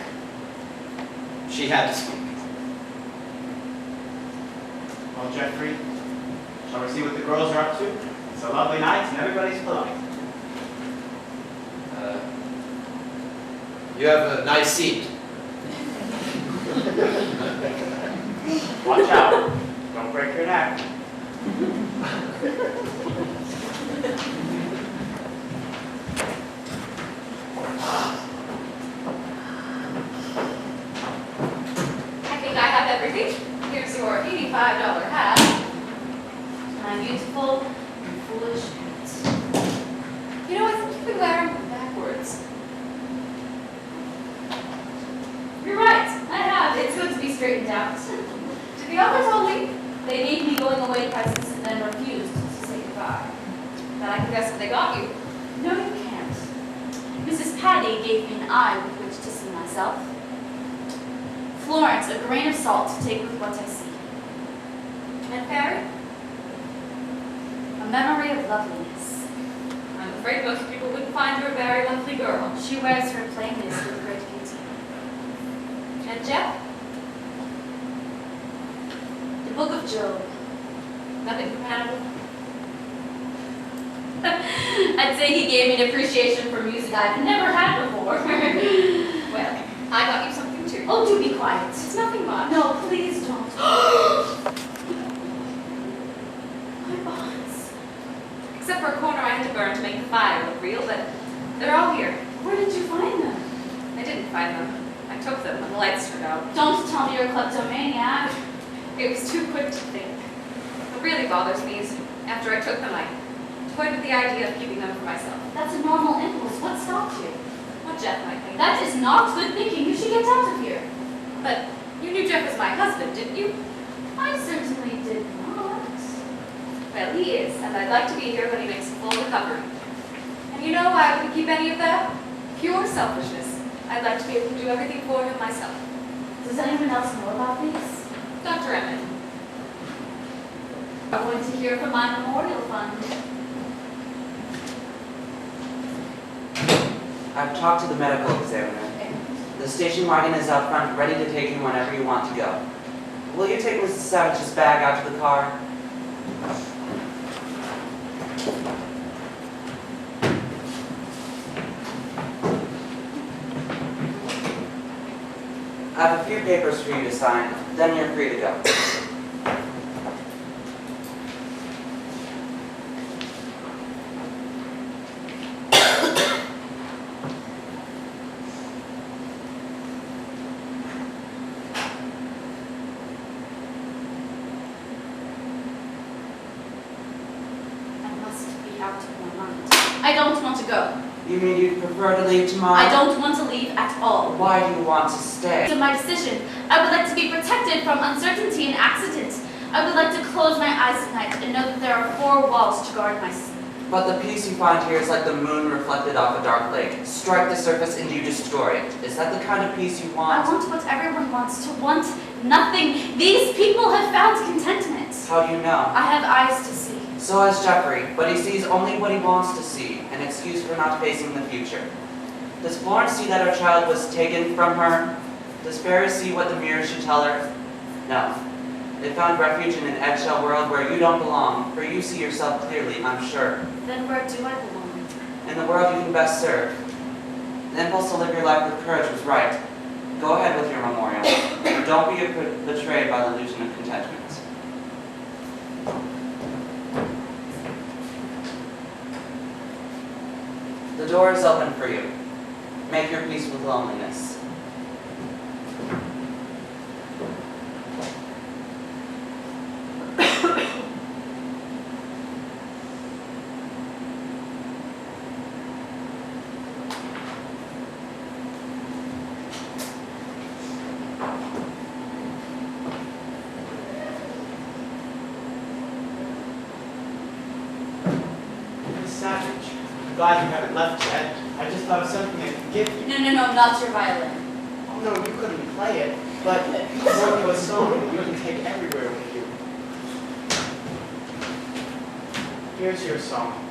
She had to speak. Well, Jeffrey, shall we see what the girls are up to? It's a lovely night and everybody's polite. You have a nice seat. Watch out. Don't break your neck. I think I have everything. Here's your $85 hat. My beautiful and foolish pants. You know, I think you've been wearing them backwards. You're right, I have. It's good to be straightened out. Did the others all leave? They made me going away presents and then refused to say goodbye. But I can guess what they got you. No, you can't. Mrs. Paddy gave me an eye with which to see myself. Florence, a grain of salt to take with what I see. And Perry? A memory of loveliness. I'm afraid most people wouldn't find her a very lovely girl. She wears her plainness with great beauty. And Jeff? The Book of Job. Nothing from Hannibal? I'd say he gave me an appreciation for music I've never had before. Well, I got you something too. Oh, do be quiet. It's nothing much. No, please don't. My bonds. Except for a corner I had to burn to make the fire look real, but they're all here. Where did you find them? I didn't find them. I took them when the lights turned out. Don't tell me you're a kleptomaniac. It was too quick to think. What really bothers me is after I took them, I toyed with the idea of keeping them for myself. That's a normal impulse. What stopped you? What Jeff might think. That is not good thinking. You should get out of here. But you knew Jeff was my husband, didn't you? I certainly did not. Well, he is, and I'd like to be here when he makes a full recovery. And you know why I wouldn't keep any of that? Pure selfishness. I'd like to be able to do everything for him myself. Does anyone else know about these? Dr. Emmett. I'm going to hear from my memorial fund. I've talked to the medical examiner. The station wagon is out front, ready to take you whenever you want to go. Will you take Mrs. Savage's bag out to the car? I have a few papers for you to sign, then you're free to go. I don't want to go. You mean you'd prefer to leave tomorrow? I don't want to leave at all. Why do you want to stay? To my decision, I would like to be protected from uncertainty and accident. I would like to close my eyes at night and know that there are 4 walls to guard my sleep. But the peace you find here is like the moon reflected off a dark lake. Strike the surface and you destroy it. Is that the kind of peace you want? I want what everyone wants, to want nothing. These people have found contentment. How do you know? I have eyes to see. So has Jeffrey, but he sees only what he wants to see, an excuse for not facing the future. Does Florence see that her child was taken from her? Does Ferris see what the mirror should tell her? No. They found refuge in an eggshell world where you don't belong, for you see yourself clearly, I'm sure. Then where do I belong? In the world you can best serve. The impulse to live your life with courage was right. Go ahead with your memorial. But don't be betrayed by the illusion of contentment. The door is open for you. Make your peace with loneliness. Savage. I'm glad you haven't left yet. I just thought of something I could give you. No, not your violin. Oh no, you couldn't play it, but you wrote you a song that you can take everywhere with you. Here's your song.